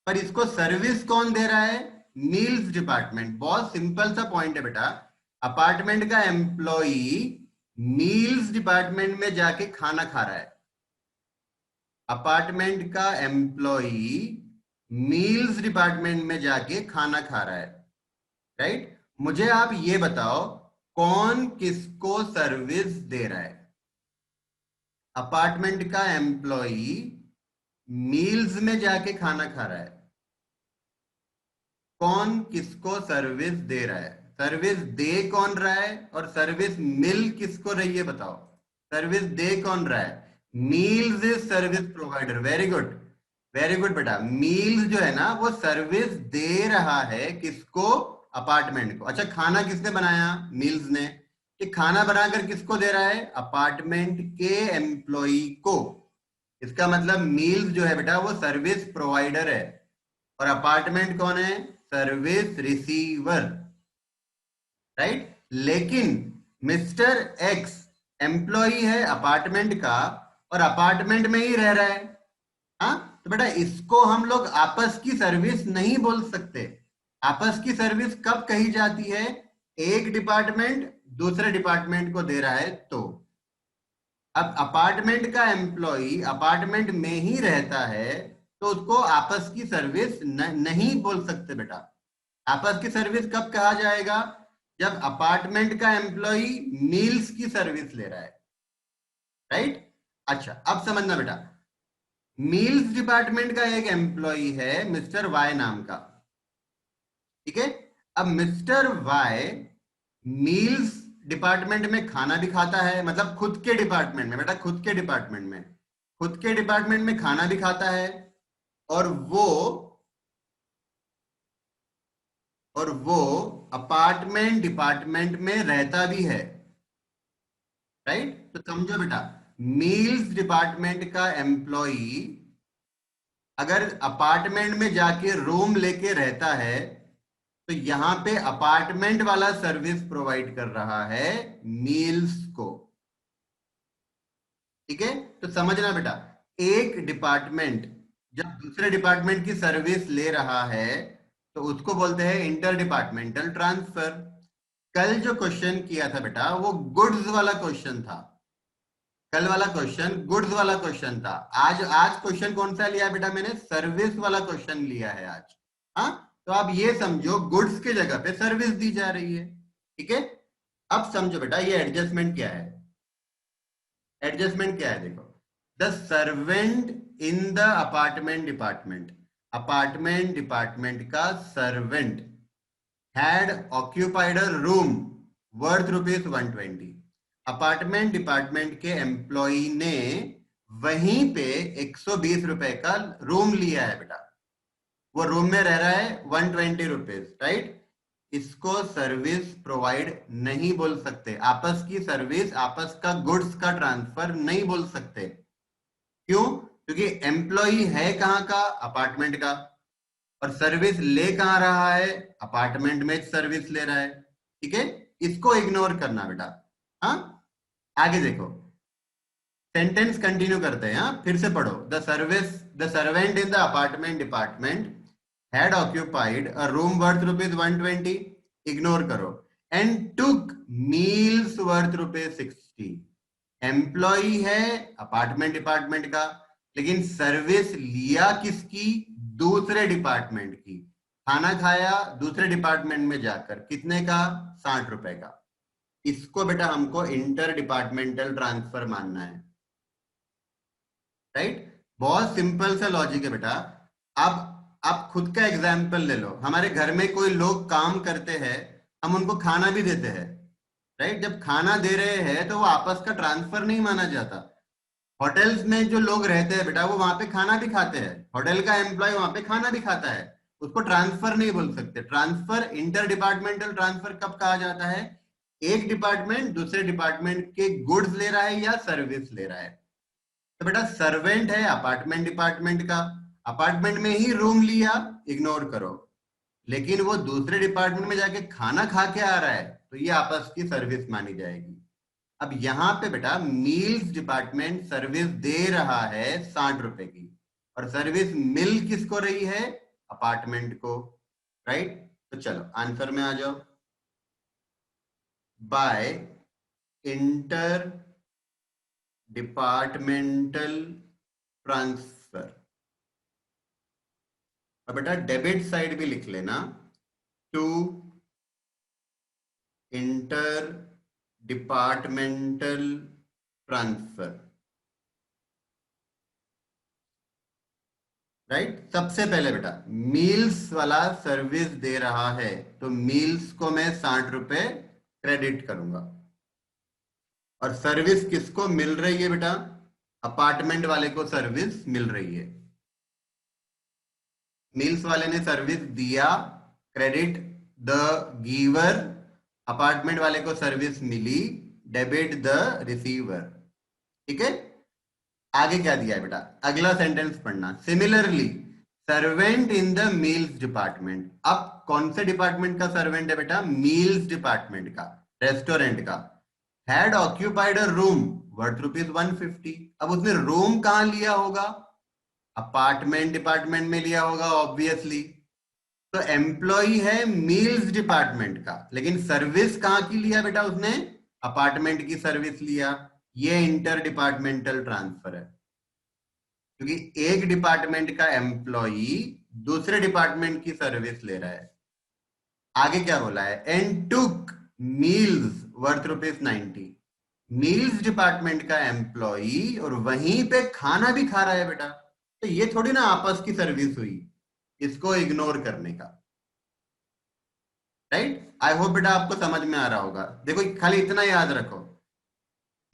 पर इसको सर्विस कौन दे रहा है? Meals department. बहुत सिंपल सा पॉइंट है बेटा। अपार्टमेंट का एम्प्लॉय मील्स डिपार्टमेंट में जाके खाना खा रहा है। अपार्टमेंट का एम्प्लॉय मील्स डिपार्टमेंट में जाके खाना खा रहा है, राइट। मुझे आप ये बताओ, कौन किसको सर्विस दे रहा है? अपार्टमेंट का एम्प्लॉय मील्स में जाके खाना खा रहा है, कौन किसको सर्विस दे रहा है? सर्विस दे कौन रहा है और सर्विस मिल किसको रही है बताओ? सर्विस दे कौन रहा है? Meals is service provider. Very good, very good बेटा। मील्स जो है ना वो सर्विस दे रहा है किसको? अपार्टमेंट को। अच्छा, खाना किसने बनाया? मील्स ने। कि खाना बनाकर किसको दे रहा है? अपार्टमेंट के एम्प्लॉय को। इसका मतलब मील्स जो है बेटा वो सर्विस प्रोवाइडर है और अपार्टमेंट कौन है? Service receiver, right. लेकिन मिस्टर एक्स एम्प्लॉय है अपार्टमेंट का और अपार्टमेंट में ही रह रहा है। हाँ, तो बेटा इसको हम लोग आपस की सर्विस नहीं बोल सकते। आपस की सर्विस कब कही जाती है? एक डिपार्टमेंट दूसरे डिपार्टमेंट को दे रहा है तो। अब अपार्टमेंट का एम्प्लॉय अपार्टमेंट में ही रहता है तो उसको आपस की सर्विस नहीं बोल सकते बेटा। आपस की सर्विस कब कहा जाएगा? जब अपार्टमेंट का एम्प्लॉय मील्स की सर्विस ले रहा है, राइट। अच्छा, अब समझना बेटा, मील्स डिपार्टमेंट का एक एम्प्लॉय है मिस्टर वाई नाम का। ठीक है। अब मिस्टर वाई मील्स डिपार्टमेंट में खाना भी खाता है, मतलब खुद के डिपार्टमेंट में बेटा, खुद के डिपार्टमेंट में, खुद के डिपार्टमेंट में खाना भी खाता है और वो और वो अपार्टमेंट डिपार्टमेंट में रहता भी है, राइट। तो समझो बेटा, मील्स डिपार्टमेंट का एम्प्लॉय अगर अपार्टमेंट में जाके रूम लेके रहता है तो यहां पे अपार्टमेंट वाला सर्विस प्रोवाइड कर रहा है मील्स को। ठीक है। तो समझना बेटा, एक डिपार्टमेंट जब दूसरे डिपार्टमेंट की सर्विस ले रहा है तो उसको बोलते हैं इंटर डिपार्टमेंटल ट्रांसफर। कल जो क्वेश्चन किया था बेटा वो गुड्स वाला क्वेश्चन था। कल वाला क्वेश्चन गुड्स वाला क्वेश्चन था। आज आज क्वेश्चन कौन सा लिया बेटा? मैंने सर्विस वाला क्वेश्चन लिया है आज। हाँ, तो आप ये समझो गुड्स के जगह पे सर्विस दी जा रही है। ठीक है। अब समझो बेटा ये एडजस्टमेंट क्या है। एडजस्टमेंट क्या है देखो, the servant in the apartment department, apartment department का servant had occupied a room worth ₹120। Apartment department के एम्प्लॉय ने वहीं पे ₹120 का रूम लिया है बेटा। वो रूम में रह रहा है ₹120, राइट। इसको सर्विस प्रोवाइड नहीं बोल सकते, आपस की सर्विस, आपस का गुड्स का ट्रांसफर नहीं बोल सकते। क्योंकि एम्प्लॉई है कहाँ का, अपार्टमेंट का, और सर्विस ले कहाँ रहा है, अपार्टमेंट में सर्विस ले रहा है। ठीक है, इसको इग्नोर करना बेटा। हाँ, आगे देखो, सेंटेंस कंटिन्यू करते हैं। हाँ, फिर से पढ़ो। The servant in the apartment department had occupied a room worth ₹120, ignore करो, and took meals worth ₹60। Employee है अपार्टमेंट डिपार्टमेंट का, लेकिन सर्विस लिया किसकी, दूसरे डिपार्टमेंट की। खाना खाया दूसरे डिपार्टमेंट में जाकर, कितने का, ₹60 का। इसको बेटा हमको इंटर डिपार्टमेंटल ट्रांसफर मानना है। राइट, बहुत सिंपल सा लॉजिक है बेटा। आप खुद का एग्जाम्पल ले लो। हमारे घर में कोई लोग काम करते हैं, हम उनको खाना भी देते हैं। राइट, जब खाना दे रहे हैं तो वो आपस का ट्रांसफर नहीं माना जाता। होटल्स में जो लोग रहते हैं बेटा, वो वहां पे खाना भी खाते हैं। होटल का एम्प्लॉय वहां पे खाना भी खाता है, उसको ट्रांसफर नहीं बोल सकते। ट्रांसफर, इंटर डिपार्टमेंटल ट्रांसफर कब कहा जाता है, एक डिपार्टमेंट दूसरे डिपार्टमेंट के गुड्स ले रहा है या सर्विस ले रहा है। तो बेटा सर्वेंट है अपार्टमेंट डिपार्टमेंट का, अपार्टमेंट में ही रूम लिया, इग्नोर करो, लेकिन वो दूसरे डिपार्टमेंट में जाके खाना खा के आ रहा है, तो ये आपस की सर्विस मानी जाएगी। अब यहाँ पे बेटा मील्स डिपार्टमेंट सर्विस दे रहा है ₹60 की, और सर्विस मिल किसको रही है, अपार्टमेंट को। राइट, तो चलो आंसर में आ जाओ। By inter departmental transfer. अब बेटा डेबिट साइड भी लिख लेना, to inter departmental transfer. Right, सबसे पहले बेटा मील्स वाला सर्विस दे रहा है, तो मील्स को मैं ₹60 क्रेडिट करूंगा। और सर्विस किसको मिल रही है बेटा, अपार्टमेंट वाले को सर्विस मिल रही है। मील्स वाले ने सर्विस दिया, क्रेडिट द गिवर, अपार्टमेंट वाले को सर्विस मिली, डेबिट द रिसीवर। ठीक है, आगे क्या दिया है बेटा, अगला सेंटेंस पढ़ना। Similarly servant in the meals department. अब कौन से डिपार्टमेंट का सर्वेंट है बेटा, मील्स डिपार्टमेंट का, रेस्टोरेंट का। Had occupied a room worth ₹150। अब उसने रूम कहां लिया होगा, अपार्टमेंट डिपार्टमेंट में लिया होगा ऑब्वियसली। तो एम्प्लॉय है मील्स डिपार्टमेंट का, लेकिन सर्विस कहां की लिया बेटा उसने, अपार्टमेंट की सर्विस लिया। ये इंटर डिपार्टमेंटल ट्रांसफर है, क्योंकि एक डिपार्टमेंट का एम्प्लॉय दूसरे डिपार्टमेंट की सर्विस ले रहा है। आगे क्या बोला है, and took meals worth ₹90। Meals department का एम्प्लॉय और वहीं पे खाना भी खा रहा है बेटा, तो ये थोड़ी ना आपस की सर्विस हुई, इसको इग्नोर करने का। राइट, आई होप बेटा आपको समझ में आ रहा होगा। देखो खाली इतना याद रखो,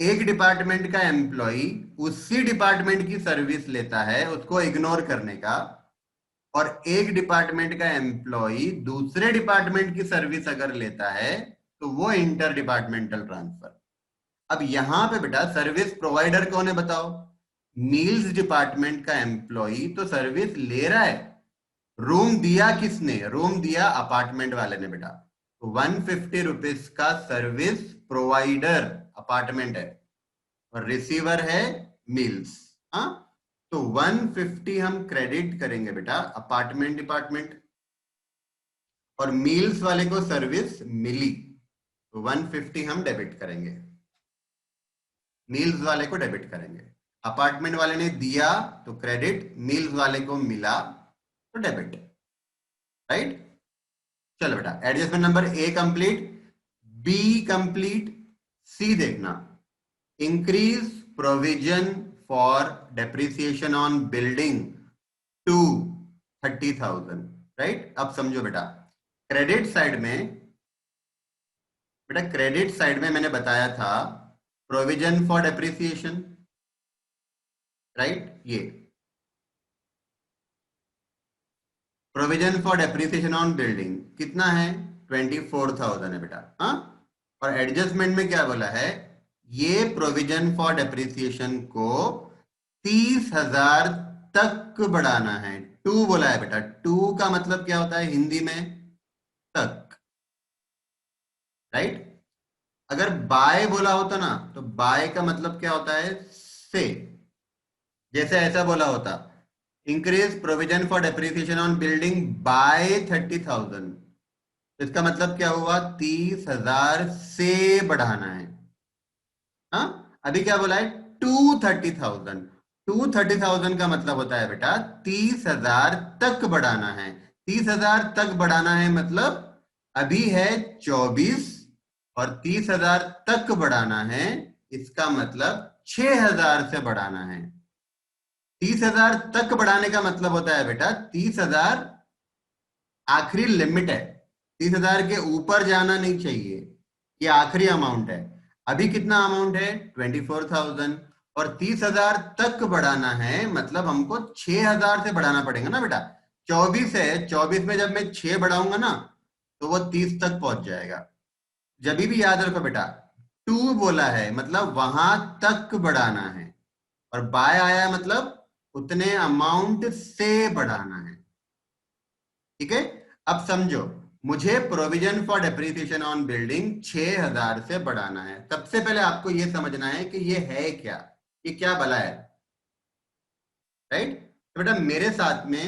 एक डिपार्टमेंट का एम्प्लॉय उसी डिपार्टमेंट की सर्विस लेता है, उसको इग्नोर करने का। और एक डिपार्टमेंट का एम्प्लॉय दूसरे डिपार्टमेंट की सर्विस अगर लेता है, तो वो इंटर डिपार्टमेंटल ट्रांसफर। अब यहां पे बेटा सर्विस प्रोवाइडर कौन है बताओ, मील्स डिपार्टमेंट का एम्प्लॉय तो सर्विस ले रहा है। रूम दिया किसने, रूम दिया अपार्टमेंट वाले ने बेटा, तो ₹150 का सर्विस प्रोवाइडर अपार्टमेंट है, और रिसीवर है मील्स। हाँ, तो 150 हम क्रेडिट करेंगे बेटा अपार्टमेंट डिपार्टमेंट, और मील्स वाले को सर्विस मिली, तो 150 हम डेबिट करेंगे, मील्स वाले को डेबिट करेंगे। अपार्टमेंट वाले ने दिया तो क्रेडिट, मील्स वाले को मिला तो डेबिट। राइट, चलो बेटा adjustment number A complete, B complete, C देखना। Increase provision for depreciation on building to 30,000। Right, अब समझो बेटा, क्रेडिट साइड में, बेटा क्रेडिट साइड में मैंने बताया था प्रोविजन फॉर डेप्रिसिएशन। राइट, ये provision for depreciation on building कितना है, 24,000 है बेटा। हाँ, और एडजस्टमेंट में क्या बोला है, ये प्रोविजन फॉर डेप्रिसिएशन को 30,000 तक बढ़ाना है। टू बोला है बेटा, टू का मतलब क्या होता है हिंदी में? तक, राइट। अगर बाय बोला होता ना तो बाय का मतलब क्या होता है? से। जैसे ऐसा बोला होता, increase provision for depreciation on building bye 30,000, इसका मतलब क्या हुआ? 30,000 से बढ़ाना है। हाँ, अभी क्या बोला है? 230,000। 230,000 का मतलब होता है बेटा 30,000 तक बढ़ाना है। 30,000 तक बढ़ाना है मतलब अभी है 24 और 30,000 तक बढ़ाना है, इसका मतलब 6,000 से बढ़ाना है। 30,000 तक बढ़ाने का मतलब होता है बेटा 30,000 आखिरी लिमिट है। 30,000 के ऊपर जाना नहीं चाहिए, ये आखिरी अमाउंट है। अभी कितना अमाउंट है? 24,000। और 30,000 तक बढ़ाना है मतलब हमको 6,000 से बढ़ाना पड़ेगा ना बेटा। 24 है, 24 में जब मैं 6 बढ़ाऊंगा ना तो वो 30 तक पहुंच जाएगा। जब भी याद रखो बेटा, टू बोला है मतलब वहां तक बढ़ाना है, और बाय आया मतलब उतने अमाउंट से बढ़ाना है। ठीक है, अब समझो, मुझे provision for depreciation on building 6,000 से बढ़ाना है। सबसे पहले आपको यह समझना है कि ये है क्या, ये क्या भला है, राइट। तो बेटा मेरे साथ में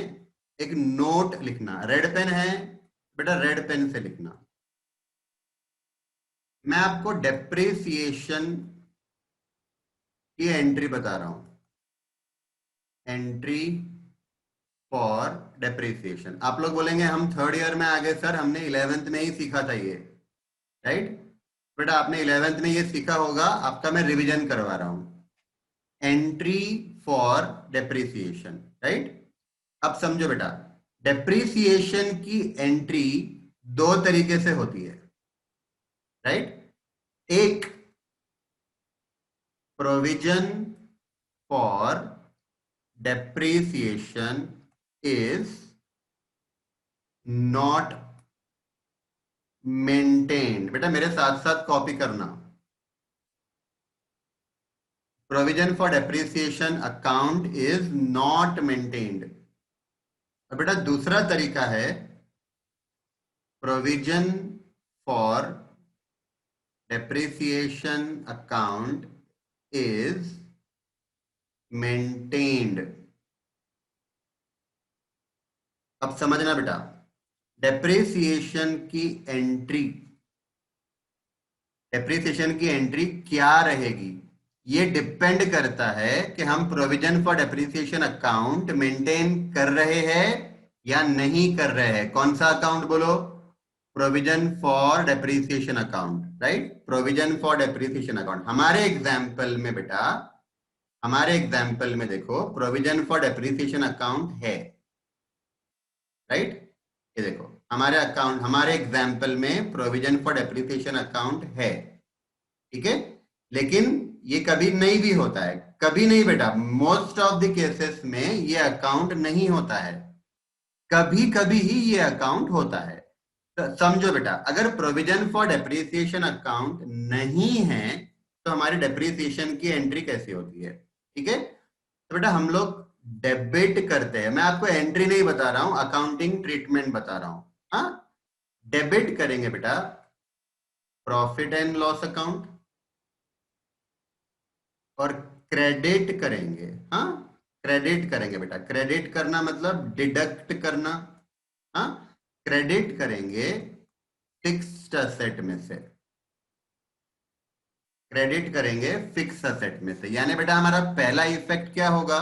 एक नोट लिखना, रेड पेन है बेटा, रेड पेन से लिखना। मैं आपको डेप्रिसिएशन की एंट्री बता रहा हूं, एंट्री फॉर डेप्रिसिएशन। आप लोग बोलेंगे हम थर्ड ईयर में आ गए सर, हमने 11th में ही सीखा था ये, राइट। बेटा आपने 11th में ये सीखा होगा, आपका मैं रिवीजन करवा रहा हूं। Entry for depreciation, right. अब समझो बेटा, डेप्रिसिएशन की एंट्री दो तरीके से होती है, राइट। एक, provision for depreciation is not maintained. बेटा मेरे साथ साथ कॉपी करना। Provision for depreciation account is not maintained. अब बेटा दूसरा तरीका है, provision for depreciation account is maintained. अब समझना बेटा, डेप्रिसिएशन की एंट्री, डेप्रिसिएशन की एंट्री क्या रहेगी, ये डिपेंड करता है कि हम provision for depreciation account maintain कर रहे हैं या नहीं कर रहे हैं। कौन सा अकाउंट बोलो? Provision for depreciation account, right. Provision for depreciation account हमारे एग्जाम्पल में बेटा, हमारे एग्जाम्पल में देखो प्रोविजन फॉर डेप्रिसिएशन अकाउंट है, राइट। ये देखो हमारे अकाउंट, हमारे एग्जाम्पल में प्रोविजन फॉर डेप्रिसिएशन अकाउंट है, ठीक है। लेकिन ये कभी नहीं भी होता है, कभी नहीं बेटा, मोस्ट ऑफ द केसेस में ये अकाउंट नहीं होता है, कभी कभी ही ये अकाउंट होता है। तो समझो बेटा, अगर प्रोविजन फॉर डेप्रिसिएशन अकाउंट नहीं है तो हमारी डेप्रिसिएशन की एंट्री कैसे होती है? ठीक है, तो बेटा हम लोग डेबिट करते हैं। मैं आपको एंट्री नहीं बता रहा हूं, अकाउंटिंग ट्रीटमेंट बता रहा हूं। हाँ, डेबिट करेंगे बेटा प्रॉफिट एंड लॉस अकाउंट, और क्रेडिट करेंगे, हाँ क्रेडिट करेंगे बेटा। क्रेडिट करना मतलब डिडक्ट करना, हाँ। क्रेडिट करेंगे फिक्स्ड असेट में से, क्रेडिट करेंगे फिक्स असेट में से। यानी बेटा हमारा पहला इफेक्ट क्या होगा?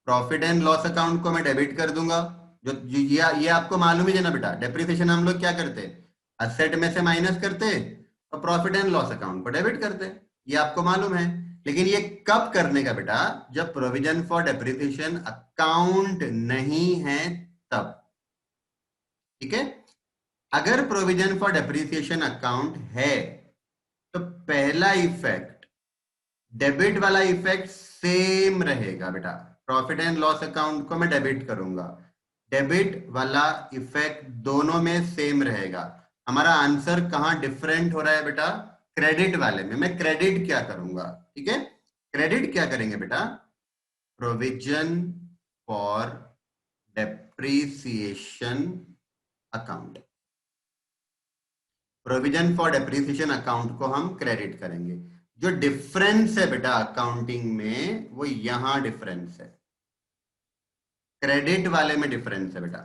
प्रॉफिट एंड लॉस अकाउंट को मैं डेबिट कर दूंगा। ये आपको मालूम ही है ना बेटा, डेप्रिसिएशन हम लोग क्या करते हैं? असेट में से माइनस करते और प्रॉफिट एंड लॉस अकाउंट को डेबिट करते, ये आपको मालूम है। लेकिन ये कब करने का बेटा? जब प्रोविजन फॉर डेप्रिसिएशन अकाउंट नहीं है तब, ठीक है। अगर प्रोविजन फॉर डेप्रिसिएशन अकाउंट है तो पहला इफेक्ट, डेबिट वाला इफेक्ट सेम रहेगा बेटा। प्रॉफिट एंड लॉस अकाउंट को मैं डेबिट करूंगा, डेबिट वाला इफेक्ट दोनों में सेम रहेगा। हमारा आंसर कहां डिफरेंट हो रहा है बेटा? क्रेडिट वाले में। मैं क्रेडिट क्या करूंगा, ठीक है, क्रेडिट क्या करेंगे बेटा? Provision for depreciation account. Provision for depreciation account को हम क्रेडिट करेंगे। जो डिफरेंस है बेटा अकाउंटिंग में, वो यहां डिफरेंस है, क्रेडिट वाले में डिफरेंस है बेटा।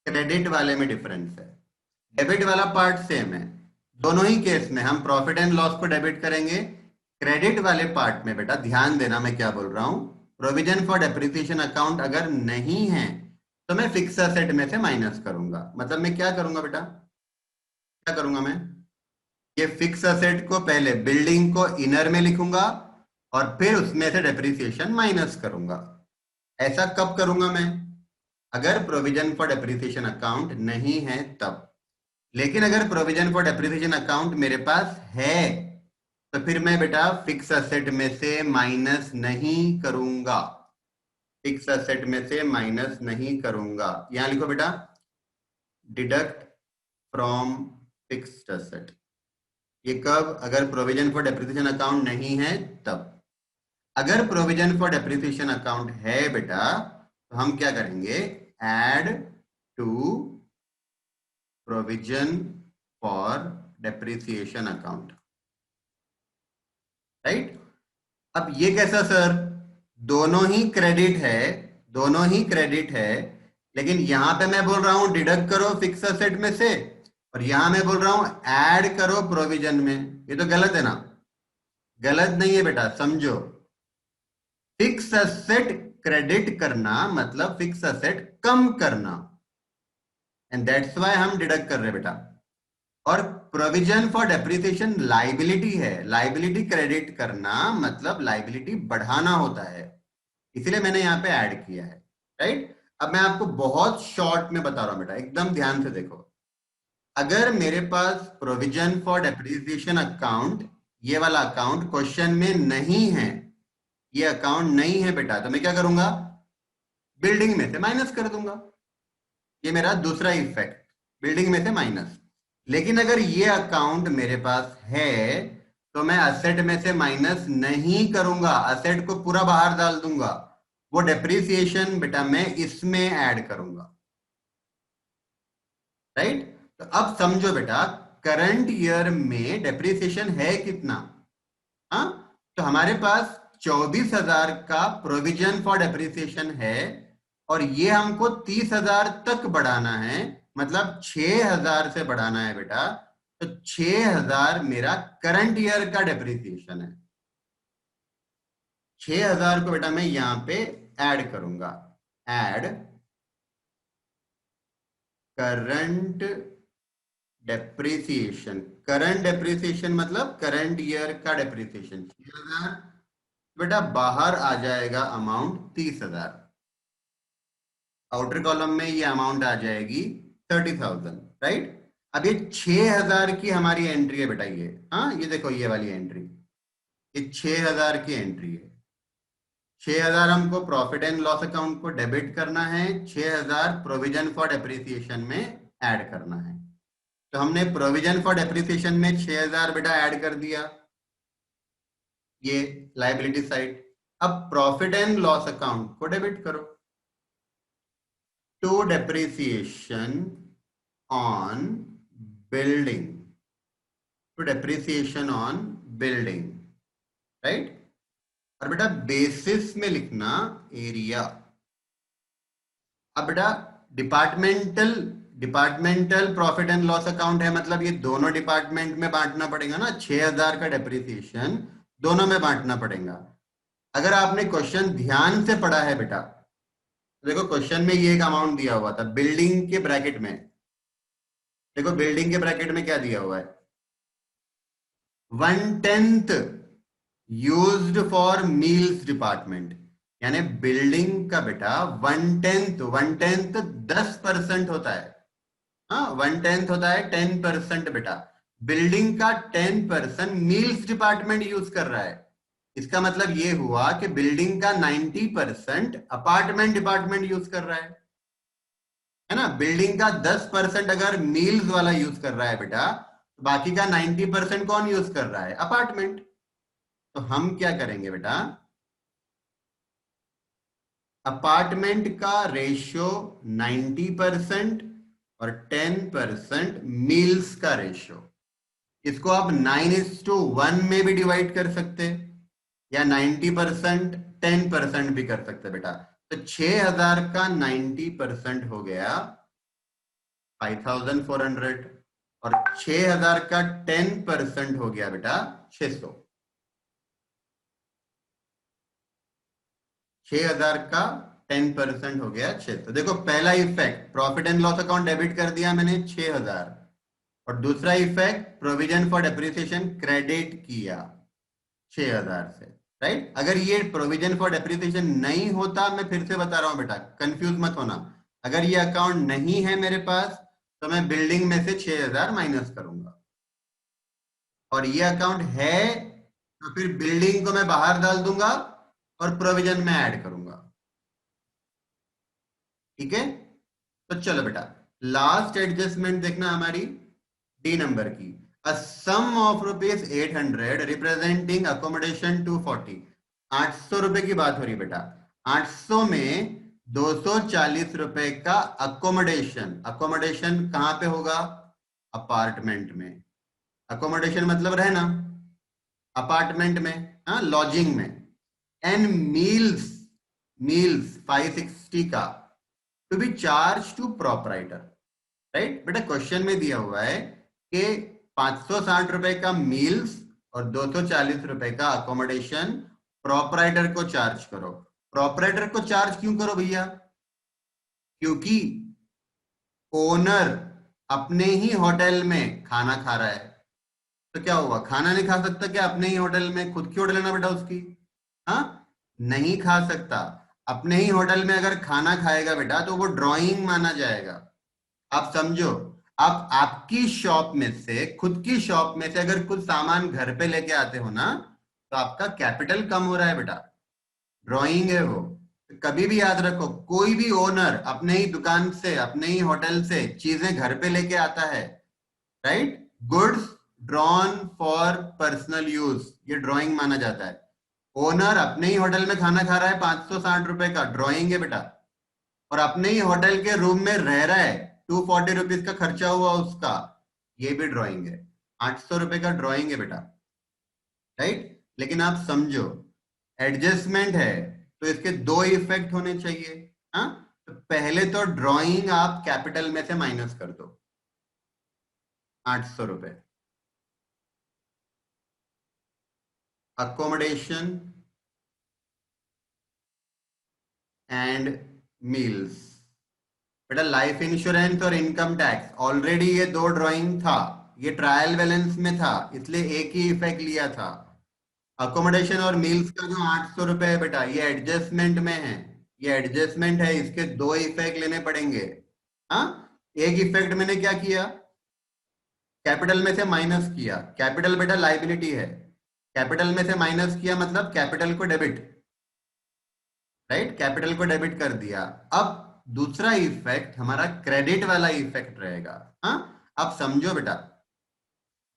क्रेडिट वाले में डिफरेंस है, डेबिट वाला पार्ट सेम है। दोनों ही केस में हम प्रॉफिट एंड लॉस को डेबिट करेंगे। क्रेडिट वाले पार्ट में बेटा ध्यान देना मैं क्या बोल रहा हूं, प्रोविजन फॉर डेप्रिसिएशन अकाउंट अगर नहीं है तो मैं फिक्स असेट में से माइनस करूंगा। मतलब मैं क्या करूंगा बेटा, क्या करूंगा मैं, ये फिक्स असेट को पहले बिल्डिंग को इनर में लिखूंगा और फिर उसमें से डेप्रिसिएशन माइनस करूंगा। ऐसा कब करूंगा मैं, अगर प्रोविजन फॉर डेप्रिसिएशन अकाउंट नहीं है तब। लेकिन अगर प्रोविजन फॉर डेप्रिसिएशन अकाउंट मेरे पास है तो फिर मैं बेटा फिक्स असेट में से माइनस नहीं करूंगा, फिक्स असेट में से माइनस नहीं करूंगा। यहां लिखो बेटा, डिडक्ट फ्रॉम फिक्स्ड असेट। ये कब, अगर प्रोविजन फॉर डेप्रिसिएशन अकाउंट नहीं है तब। अगर प्रोविजन फॉर डेप्रिसिएशन अकाउंट है बेटा तो हम क्या करेंगे, add to provision for depreciation account, right. अब ये कैसा सर, दोनों ही क्रेडिट है, दोनों ही क्रेडिट है, लेकिन यहां पे मैं बोल रहा हूं डिडक्ट करो फिक्स असेट में से, और यहां मैं बोल रहा हूं ऐड करो प्रोविजन में। ये तो गलत है ना, गलत नहीं है बेटा, समझो। फिक्स असेट क्रेडिट करना मतलब फिक्स असेट कम करना, एंड दैट्स व्हाई हम डिडक्ट कर रहे हैं बेटा। और प्रोविजन फॉर डेप्रिसिएशन लाइबिलिटी है, लाइबिलिटी क्रेडिट करना मतलब लाइबिलिटी बढ़ाना होता है, इसलिए मैंने यहां पे ऐड किया है, राइट। अब मैं आपको बहुत शॉर्ट में बता रहा हूं बेटा, एकदम ध्यान से देखो। अगर मेरे पास प्रोविजन फॉर डेप्रिसिएशन अकाउंट, ये वाला अकाउंट क्वेश्चन में नहीं है, ये अकाउंट नहीं है बेटा, तो मैं क्या करूंगा, बिल्डिंग में से माइनस कर दूंगा। ये मेरा दूसरा इफेक्ट, बिल्डिंग में से माइनस। लेकिन अगर ये अकाउंट मेरे पास है तो मैं असेट में से माइनस नहीं करूंगा, असेट को पूरा बाहर डाल दूंगा, वो डेप्रिसिएशन बेटा मैं इसमें ऐड करूंगा, राइट। तो अब समझो बेटा, करंट ईयर में डेप्रिसिएशन है कितना, हाँ, तो हमारे पास 24,000 का प्रोविजन फॉर डेप्रिसिएशन है, और ये हमको 30,000 तक बढ़ाना है, मतलब 6,000 से बढ़ाना है बेटा। तो 6,000 मेरा करंट ईयर का डेप्रिसिएशन है। 6,000 को बेटा मैं यहां पे ऐड करूंगा, add current depreciation. Current depreciation मतलब करंट ईयर का डेप्रिसिएशन 6,000, बेटा बाहर आ जाएगा अमाउंट 30,000, आउटर कॉलम में ये अमाउंट आ जाएगी 30,000, राइट। अब ये 6,000 की हमारी एंट्री है बेटा, ये हाँ, ये देखो ये वाली एंट्री, ये 6,000 की एंट्री है। 6,000 हमको प्रॉफिट एंड लॉस अकाउंट को डेबिट करना है, 6,000 प्रोविजन फॉर डेप्रिसिएशन में ऐड करना है। तो हमने प्रोविजन फॉर डेप्रिसिएशन में 6,000 बेटा ऐड कर दिया, ये लाइबिलिटी साइड। अब प्रॉफिट एंड लॉस अकाउंट को डेबिट करो, to depreciation on building, to depreciation on building, right. और बेटा बेसिस में लिखना एरिया। अब बेटा departmental, departmental profit and loss account है, मतलब ये दोनों डिपार्टमेंट में बांटना पड़ेगा ना, 6,000 का डेप्रिसिएशन दोनों में बांटना पड़ेगा। अगर आपने क्वेश्चन ध्यान से पढ़ा है बेटा, तो देखो क्वेश्चन में ये एक अमाउंट दिया हुआ था बिल्डिंग के ब्रैकेट में, देखो बिल्डिंग के ब्रैकेट में क्या दिया हुआ है, 1/10 यूज्ड फॉर मील्स डिपार्टमेंट, यानी बिल्डिंग का बेटा 1/10, 1/10 10% होता है, हाँ 1/10 होता है 10% बेटा। बिल्डिंग का 10% मील्स डिपार्टमेंट यूज कर रहा है, इसका मतलब ये हुआ कि बिल्डिंग का 90% अपार्टमेंट डिपार्टमेंट यूज कर रहा है ना। बिल्डिंग का 10% अगर मील्स वाला यूज कर रहा है बेटा, तो बाकी का 90% कौन यूज कर रहा है, अपार्टमेंट। तो हम क्या करेंगे बेटा, अपार्टमेंट का रेशियो 90% और 10% मील्स का रेशियो, इसको आप 9:1 में भी डिवाइड कर सकते या 90% 10% भी कर सकते बेटा। तो 6,000 का 90% हो गया 5,400 और 6,000 का 10% हो गया बेटा 600। 6,000 का 10% हो गया 600। देखो पहला effect, profit and loss account debit कर दिया मैंने 6,000, और दूसरा effect provision for depreciation credit किया 6,000 से, राइट। अगर ये प्रोविजन फॉर डेप्रिसिएशन नहीं होता, मैं फिर से बता रहा हूं बेटा, कंफ्यूज मत होना, अगर ये अकाउंट नहीं है मेरे पास तो मैं बिल्डिंग में से 6,000 माइनस करूंगा, और ये अकाउंट है तो फिर बिल्डिंग को मैं बाहर डाल दूंगा और प्रोविजन में ऐड करूंगा, ठीक है। तो चलो बेटा, लास्ट एडजस्टमेंट देखना हमारी डी नंबर की, अ सम ऑफ ₹800 रिप्रेजेंटिंग अकोमोडेशन 240। 800 रुपए की बात हो रही बेटा, 800 में 240 रुपए का अकोमोडेशन, अकोमोडेशन कहां पे होगा, अपार्टमेंट में, अकोमोडेशन मतलब रहना, अपार्टमेंट में, हाँ लॉजिंग में, एंड मील्स, मील्स 560 का to be charge to proprietor, right. बेटा क्वेश्चन में दिया हुआ है कि 560 रुपए का मील्स और 240 रुपए का अकोमोडेशन प्रोपराइटर को चार्ज करो। प्रोपराइटर को चार्ज क्यों करो भैया, क्योंकि ओनर अपने ही होटल में खाना खा रहा है, तो क्या हुआ, खाना नहीं खा सकता क्या अपने ही होटल में, खुद की होटल है ना बेटा उसकी, हाँ नहीं खा सकता। अपने ही होटल में अगर खाना खाएगा बेटा तो वो ड्राइंग माना जाएगा। आप समझो, आप आपकी शॉप में से, खुद की शॉप में से अगर कुछ सामान घर पे लेके आते हो ना, तो आपका कैपिटल कम हो रहा है बेटा, ड्राइंग है वो। कभी भी याद रखो, कोई भी ओनर अपने ही दुकान से, अपने ही होटल से चीजें घर पे लेके आता है, right, goods drawn for personal use, ये ड्राइंग माना जाता है। ओनर अपने ही होटल में खाना खा रहा है 560 रुपए का, ड्राइंग है बेटा, और अपने ही होटल के रूम में रह रहा है, 240 रुपीज का खर्चा हुआ उसका, ये भी ड्राइंग है, 800 रुपए का ड्राइंग है बेटा, राइट। लेकिन आप समझो, एडजस्टमेंट है तो इसके दो इफेक्ट होने चाहिए, हाँ। तो पहले तो ड्राइंग आप कैपिटल में से माइनस कर दो, 800 रुपए, अकोमोडेशन एंड मील्स। बेटा लाइफ इंश्योरेंस और इनकम टैक्स ऑलरेडी ये दो ड्राइंग था, ये ट्रायल बैलेंस में था, इसलिए एक ही इफेक्ट लिया था। अकोमोडेशन और मील्स का जो 800 रुपए है बेटा, ये एडजस्टमेंट में है, ये एडजस्टमेंट है, इसके दो इफेक्ट लेने पड़ेंगे, हाँ। एक इफेक्ट मैंने क्या किया, कैपिटल में से माइनस किया, कैपिटल बेटा लाइबिलिटी है, कैपिटल में से माइनस किया मतलब कैपिटल को डेबिट, राइट, कैपिटल को डेबिट कर दिया। अब दूसरा इफेक्ट हमारा क्रेडिट वाला इफेक्ट रहेगा, हाँ। अब समझो बेटा,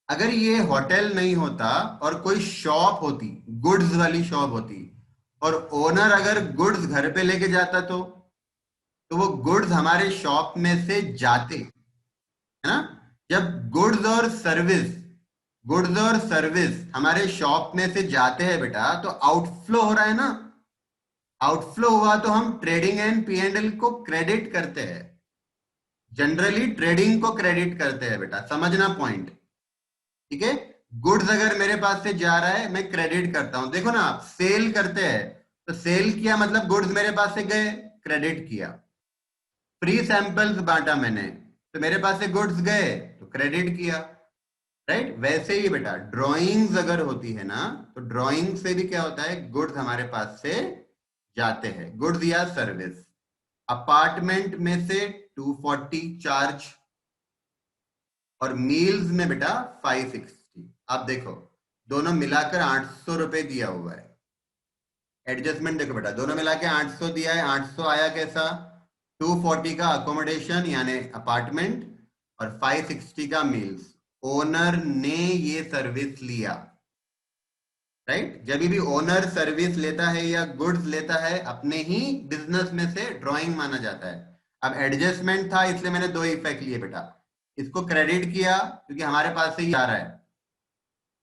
अगर ये होटल नहीं होता और कोई शॉप होती, गुड्स वाली शॉप होती, और ओनर अगर गुड्स घर पे लेके जाता तो वो गुड्स हमारे शॉप में से जाते, है ना। जब गुड्स और सर्विस हमारे शॉप में से जाते हैं बेटा, तो आउटफ्लो हो रहा है ना, आउटफ्लो हुआ तो हम ट्रेडिंग एंड P&L को क्रेडिट करते हैं, जनरली ट्रेडिंग को क्रेडिट करते हैं बेटा, समझना पॉइंट, ठीक है। गुड्स अगर मेरे पास से जा रहा है मैं क्रेडिट करता हूं, देखो ना आप सेल करते हैं, तो सेल किया मतलब गुड्स मेरे पास से गए, क्रेडिट किया। फ्री सैंपल्स बांटा मैंने, तो मेरे पास से गुड्स गए तो क्रेडिट किया, राइट। वैसे ही बेटा ड्राइंग्स अगर होती है ना, तो ड्राइंग से भी क्या होता है, गुड्स हमारे पास से जाते हैं, गुड्स या सर्विस। अपार्टमेंट में से 240 चार्ज, और मील्स में बेटा 560। आप देखो दोनों मिलाकर 800 रुपए दिया हुआ है, एडजस्टमेंट देखो बेटा, दोनों मिला के 800 दिया है, 800 आया कैसा, 240 का अकोमोडेशन यानी अपार्टमेंट और 560 का मील्स, ओनर ने ये सर्विस लिया, राइट। जब भी ओनर सर्विस लेता है या गुड्स लेता है अपने ही बिजनेस में से ड्राइंग माना जाता है। अब एडजस्टमेंट था इसलिए मैंने दो इफेक्ट लिए बेटा, इसको क्रेडिट किया क्योंकि हमारे पास से ही आ रहा है,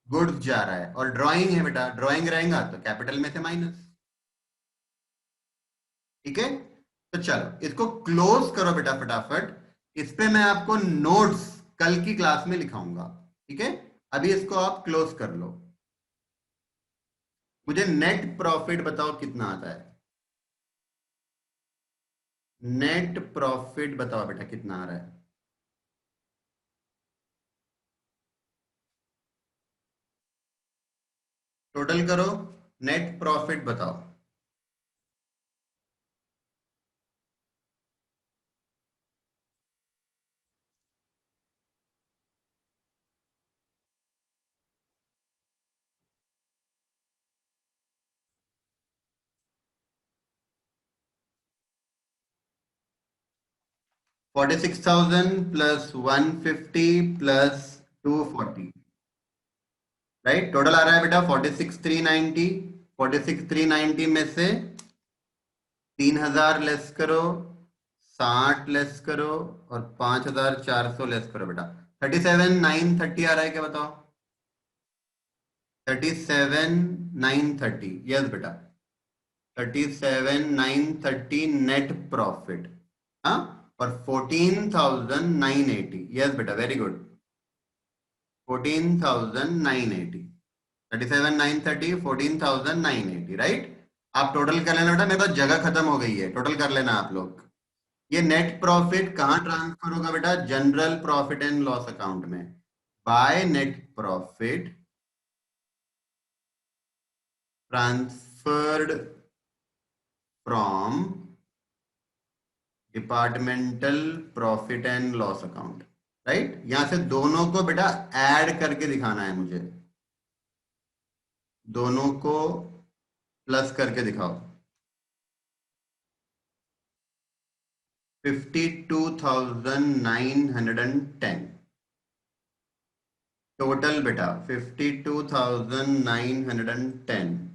गुड्स जा रहा है, और ड्राइंग है बेटा, ड्राइंग रहेगा तो कैपिटल में से माइनस। ठीक है, तो चलो इसको क्लोज करो बेटा फटाफट। इस पे मैं आपको नोट्स कल की क्लास में लिखाऊंगा। ठीक है, अभी इसको आप क्लोज कर लो। मुझे नेट प्रॉफिट बताओ कितना आता है। नेट प्रॉफिट बताओ बेटा कितना आ रहा है। टोटल करो, नेट प्रॉफिट बताओ। 46,000 प्लस 150 प्लस 240, राइट। टोटल आ रहा है बेटा 46,390। 46,390 में से 3,000 लेस करो, 60 लेस करो, और 5,400 लेस करो बेटा। 37,930 आ रहा है क्या बताओ। 37,930, यस बेटा। 37,930 नेट प्रॉफिट। हाँ, और 14,980, यस बेटा, वेरी गुड। 14,980, 37,930, 14,980, राइट। आप टोटल कर लेना बेटा, मेरे पास जगह खत्म हो गई है, टोटल कर लेना आप लोग। ये नेट प्रॉफिट कहाँ ट्रांसफर होगा बेटा, general profit and loss account में। By net profit transferred from departmental profit and loss account, right. यहां से दोनों को बेटा ऐड करके दिखाना है मुझे, दोनों को प्लस करके दिखाओ। 52,910 टोटल बेटा, 52,910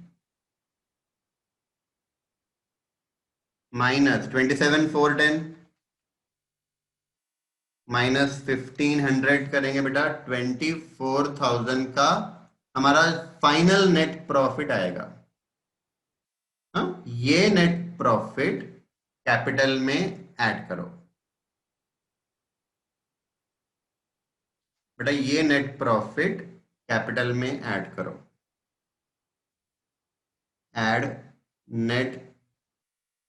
माइनस 27,410 माइनस 1,500 करेंगे बेटा, 24,000 का हमारा फाइनल नेट प्रॉफिट आएगा। हाँ, ये नेट प्रॉफिट कैपिटल में ऐड करो बेटा, ये नेट प्रॉफिट कैपिटल में ऐड करो। Add net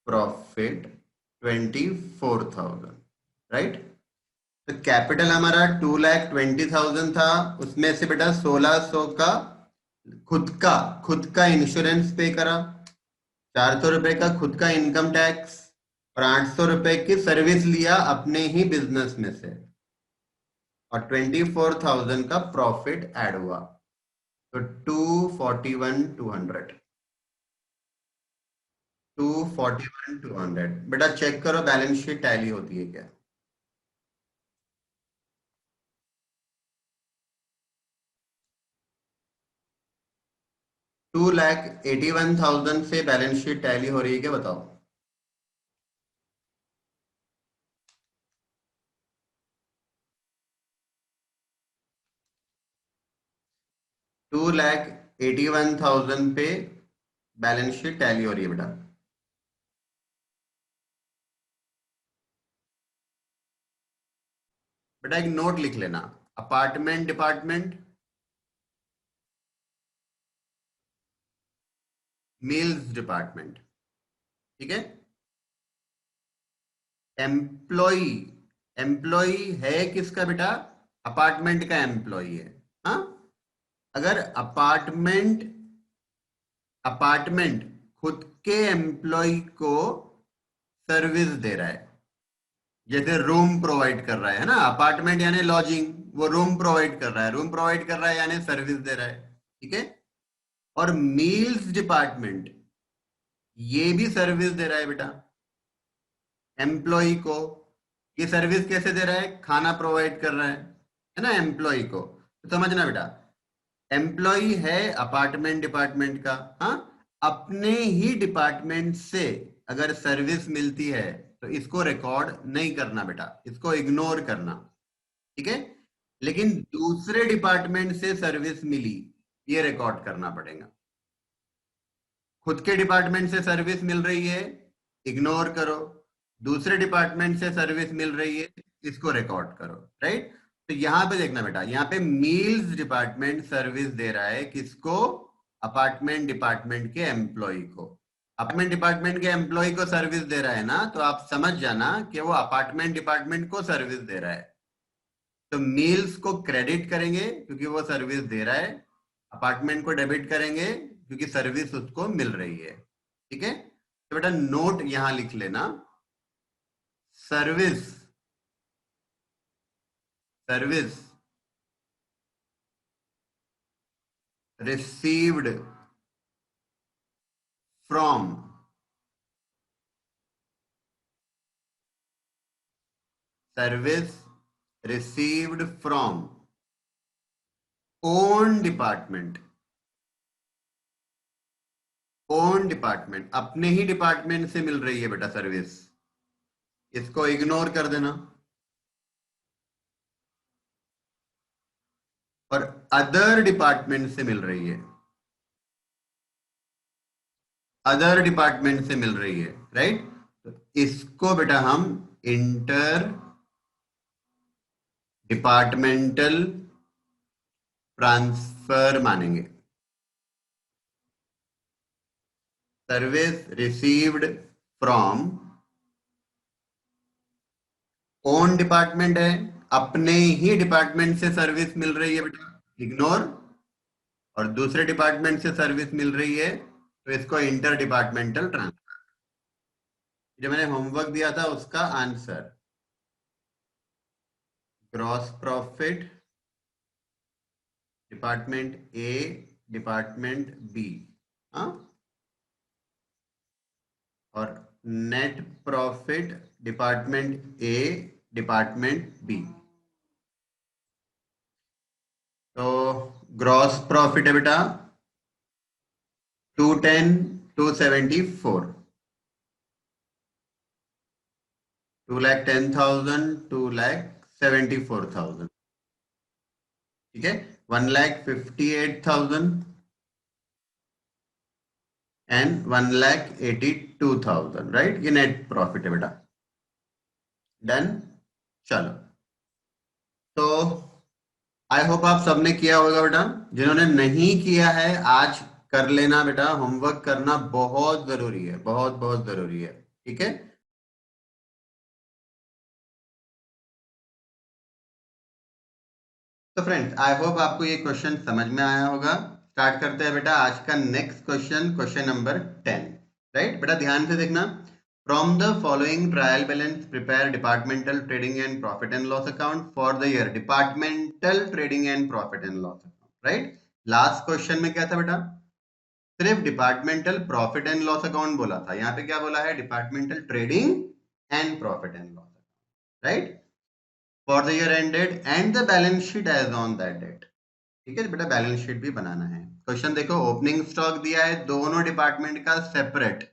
profit 24,000, right. तो कैपिटल हमारा 2,20,000 था, उसमें से बेटा 1,600 का खुद का इंश्योरेंस पे करा, 400 रुपए का खुद का इनकम टैक्स, और 800 रुपए की सर्विस लिया अपने ही बिजनेस में से, और 24,000 का प्रॉफिट ऐड हुआ, तो 241,200। 241,200 बेटा चेक करो बैलेंस शीट टैली होती है क्या। 2,81,000 से बैलेंस शीट टैली हो रही है क्या बताओ। 2,81,000 पे बैलेंस शीट टैली हो रही है बेटा। बेटा एक नोट लिख लेना, अपार्टमेंट डिपार्टमेंट, मील्स डिपार्टमेंट। ठीक है, एम्प्लॉय, एम्प्लॉय है किसका बेटा, अपार्टमेंट का एम्प्लॉय है। हाँ, अगर अपार्टमेंट अपार्टमेंट खुद के एम्प्लॉय को सर्विस दे रहा है, जैसे रूम प्रोवाइड कर रहा है ना, अपार्टमेंट यानी लॉजिंग, वो रूम प्रोवाइड कर रहा है, रूम प्रोवाइड कर रहा है यानी सर्विस दे रहा है। ठीक है, और मील्स डिपार्टमेंट ये भी सर्विस दे रहा है बेटा एम्प्लॉय को। ये सर्विस कैसे दे रहा है, खाना प्रोवाइड कर रहा है ना एम्प्लॉय को। तो समझना बेटा, एम्प्लॉय है अपार्टमेंट डिपार्टमेंट का, हाँ, अपने ही डिपार्टमेंट से अगर सर्विस मिलती है तो इसको रिकॉर्ड नहीं करना बेटा, इसको इग्नोर करना, ठीक है। लेकिन दूसरे डिपार्टमेंट से सर्विस मिली, ये रिकॉर्ड करना पड़ेगा। खुद के डिपार्टमेंट से सर्विस मिल रही है, इग्नोर करो। दूसरे डिपार्टमेंट से सर्विस मिल रही है, इसको रिकॉर्ड करो, राइट। तो यहां पे देखना बेटा, यहाँ पे मील्स डिपार्टमेंट सर्विस दे रहा है किसको? अपार्टमेंट डिपार्टमेंट के एम्प्लॉय को। अपार्टमेंट डिपार्टमेंट के एम्प्लॉय को सर्विस दे रहा है ना, तो आप समझ जाना कि वो अपार्टमेंट डिपार्टमेंट को सर्विस दे रहा है। तो मील्स को क्रेडिट करेंगे क्योंकि वो सर्विस दे रहा है, अपार्टमेंट को डेबिट करेंगे क्योंकि सर्विस उसको मिल रही है, ठीक है। तो बेटा नोट यहां लिख लेना, service service received from service received from own department, own department, अपने ही डिपार्टमेंट से मिल रही है बेटा सर्विस, इसको इग्नोर कर देना। और अदर डिपार्टमेंट से मिल रही है, अदर डिपार्टमेंट से मिल रही है, राइट। तो इसको बेटा हम इंटर डिपार्टमेंटल ट्रांसफर मानेंगे। Service received from own department है, अपने ही डिपार्टमेंट से सर्विस मिल रही है बेटा, इग्नोर। और दूसरे डिपार्टमेंट से सर्विस मिल रही है तो इसको इंटर डिपार्टमेंटल ट्रांसफर। जो मैंने होमवर्क दिया था उसका आंसर, ग्रॉस प्रॉफिट डिपार्टमेंट ए, डिपार्टमेंट बी, हाँ, और नेट प्रॉफिट डिपार्टमेंट ए, डिपार्टमेंट बी। तो ग्रॉस प्रॉफिट है बेटा 210 274, 2,10,000 2,74,000, ठीक है। 1,58,000 एंड 1,82,000, राइट। ये नेट प्रॉफिट है बेटा, डन। चलो, तो आई होप आप सबने किया होगा बेटा। जिन्होंने नहीं किया है आज कर लेना बेटा, होमवर्क करना बहुत जरूरी है, बहुत बहुत जरूरी है, ठीक है। तो फ्रेंड्स आई होप आपको ये क्वेश्चन समझ में आया होगा। स्टार्ट करते हैं बेटा आज का next question, question number 10, right. बेटा ध्यान से देखना, from the following trial balance prepare departmental trading and profit and loss account for the year departmental trading and profit and loss account, right. Last question में क्या था बेटा? सिर्फ departmental profit and loss account बोला था, यहाँ पे क्या बोला है? Departmental trading and profit and loss account, right, for the year ended and the balance sheet as on that date, ठीक है बेटा। बैलेंस शीट भी बनाना है। क्वेश्चन देखो, ओपनिंग स्टॉक दिया है दोनों डिपार्टमेंट का सेपरेट,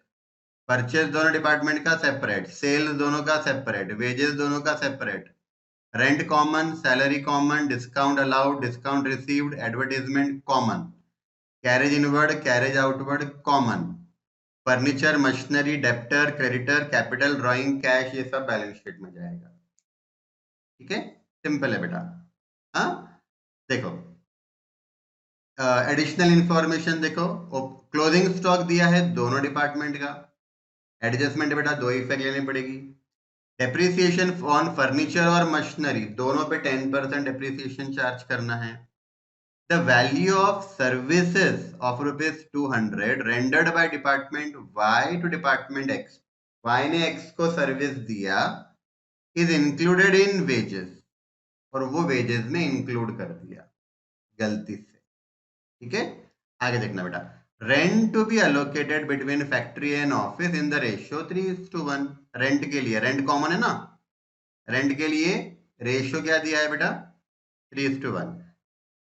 परचेज दोनों डिपार्टमेंट का सेपरेट, सेल्स दोनों का सेपरेट, वेजेस दोनों का separate, rent common, salary common, discount allowed, discount received, advertisement common, carriage inward, carriage outward common, furniture, machinery, debtor, creditor, capital, drawing, cash, ये सब बैलेंस शीट में जाएगा, ठीक है। सिंपल है बेटा। हाँ, देखो एडिशनल इंफॉर्मेशन देखो, क्लोजिंग स्टॉक दिया है दोनों डिपार्टमेंट का, एडजस्टमेंट बेटा दो इफेक्ट लेनी पड़ेगी। डेप्रिसिएशन ऑन फर्नीचर और मशीनरी दोनों पे 10% डेप्रिसिएशन चार्ज करना है। The value of services of ₹200 rendered by department Y to department X, Y ने एक्स को सर्विस दिया, इज इंक्लूडेड इन वेजेस, और वो वेजेस में इंक्लूड कर दिया गलती से, ठीक है। आगे देखना बेटा, rent to be allocated between factory and office in the ratio 3:1, rent के लिए, रेंट कॉमन है ना, रेंट के लिए रेशियो क्या दिया है बेटा? 3:1।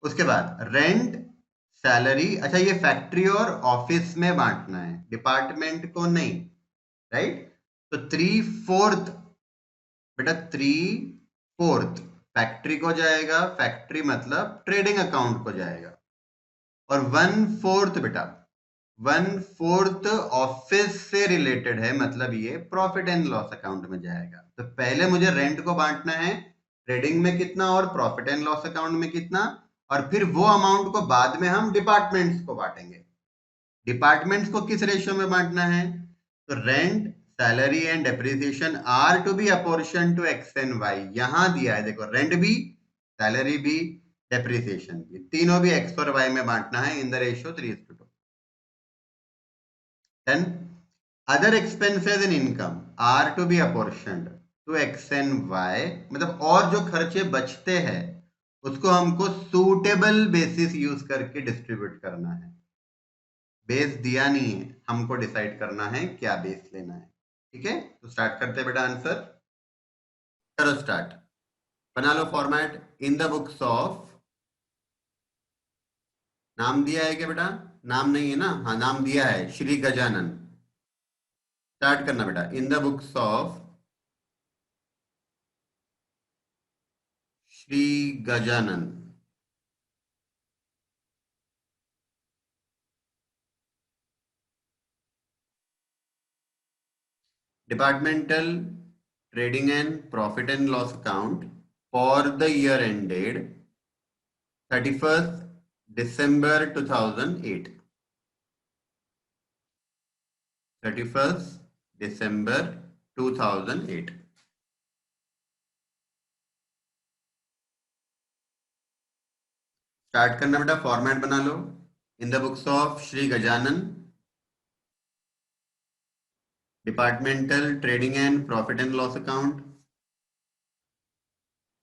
उसके बाद रेंट सैलरी, अच्छा ये फैक्ट्री और ऑफिस में बांटना है, डिपार्टमेंट को नहीं, राइट। तो 3/4 बेटा, 3/4 फैक्ट्री को जाएगा, फैक्ट्री मतलब ट्रेडिंग अकाउंट को जाएगा, और 1/4 बेटा, 1/4 ऑफिस से रिलेटेड है, मतलब ये प्रॉफिट एंड लॉस अकाउंट में जाएगा। तो पहले मुझे रेंट को बांटना है, ट्रेडिंग में कितना और प्रॉफिट एंड लॉस अकाउंट में कितना, और फिर वो अमाउंट को बाद में हम डिपार्टमेंट्स को बांटेंगे। डिपार्टमेंट्स को किस रेशियो में बांटना है, तो rent, salary and depreciation are to be apportion to X and Y. यहां दिया है देखो, रेंट भी, सैलरी भी, डेप्रिसिएशन भी, तीनों भी एक्स और वाई में बांटना है इन the ratio 3:2। Then other expenses and income are to be apportioned to x and y, मतलब और जो खर्चे बचते हैं उसको हमको सूटेबल बेसिस यूज करके डिस्ट्रीब्यूट करना है। बेस दिया नहीं है, हमको डिसाइड करना है क्या बेस लेना है। ठीक है, तो स्टार्ट करते हैं बेटा आंसर। करो स्टार्ट, बना लो format. In the books of, नाम दिया है क्या बेटा, नाम नहीं है ना, हाँ नाम दिया है, श्री गजानन। स्टार्ट करना बेटा, in the books of Shri Gajanan. Departmental trading and profit and loss account for the year ended 31st December 2008। 31st December 2008। Start करना बेटा, फॉर्मेट बना लो। In the books of Shri Gajanan, departmental trading and profit and loss account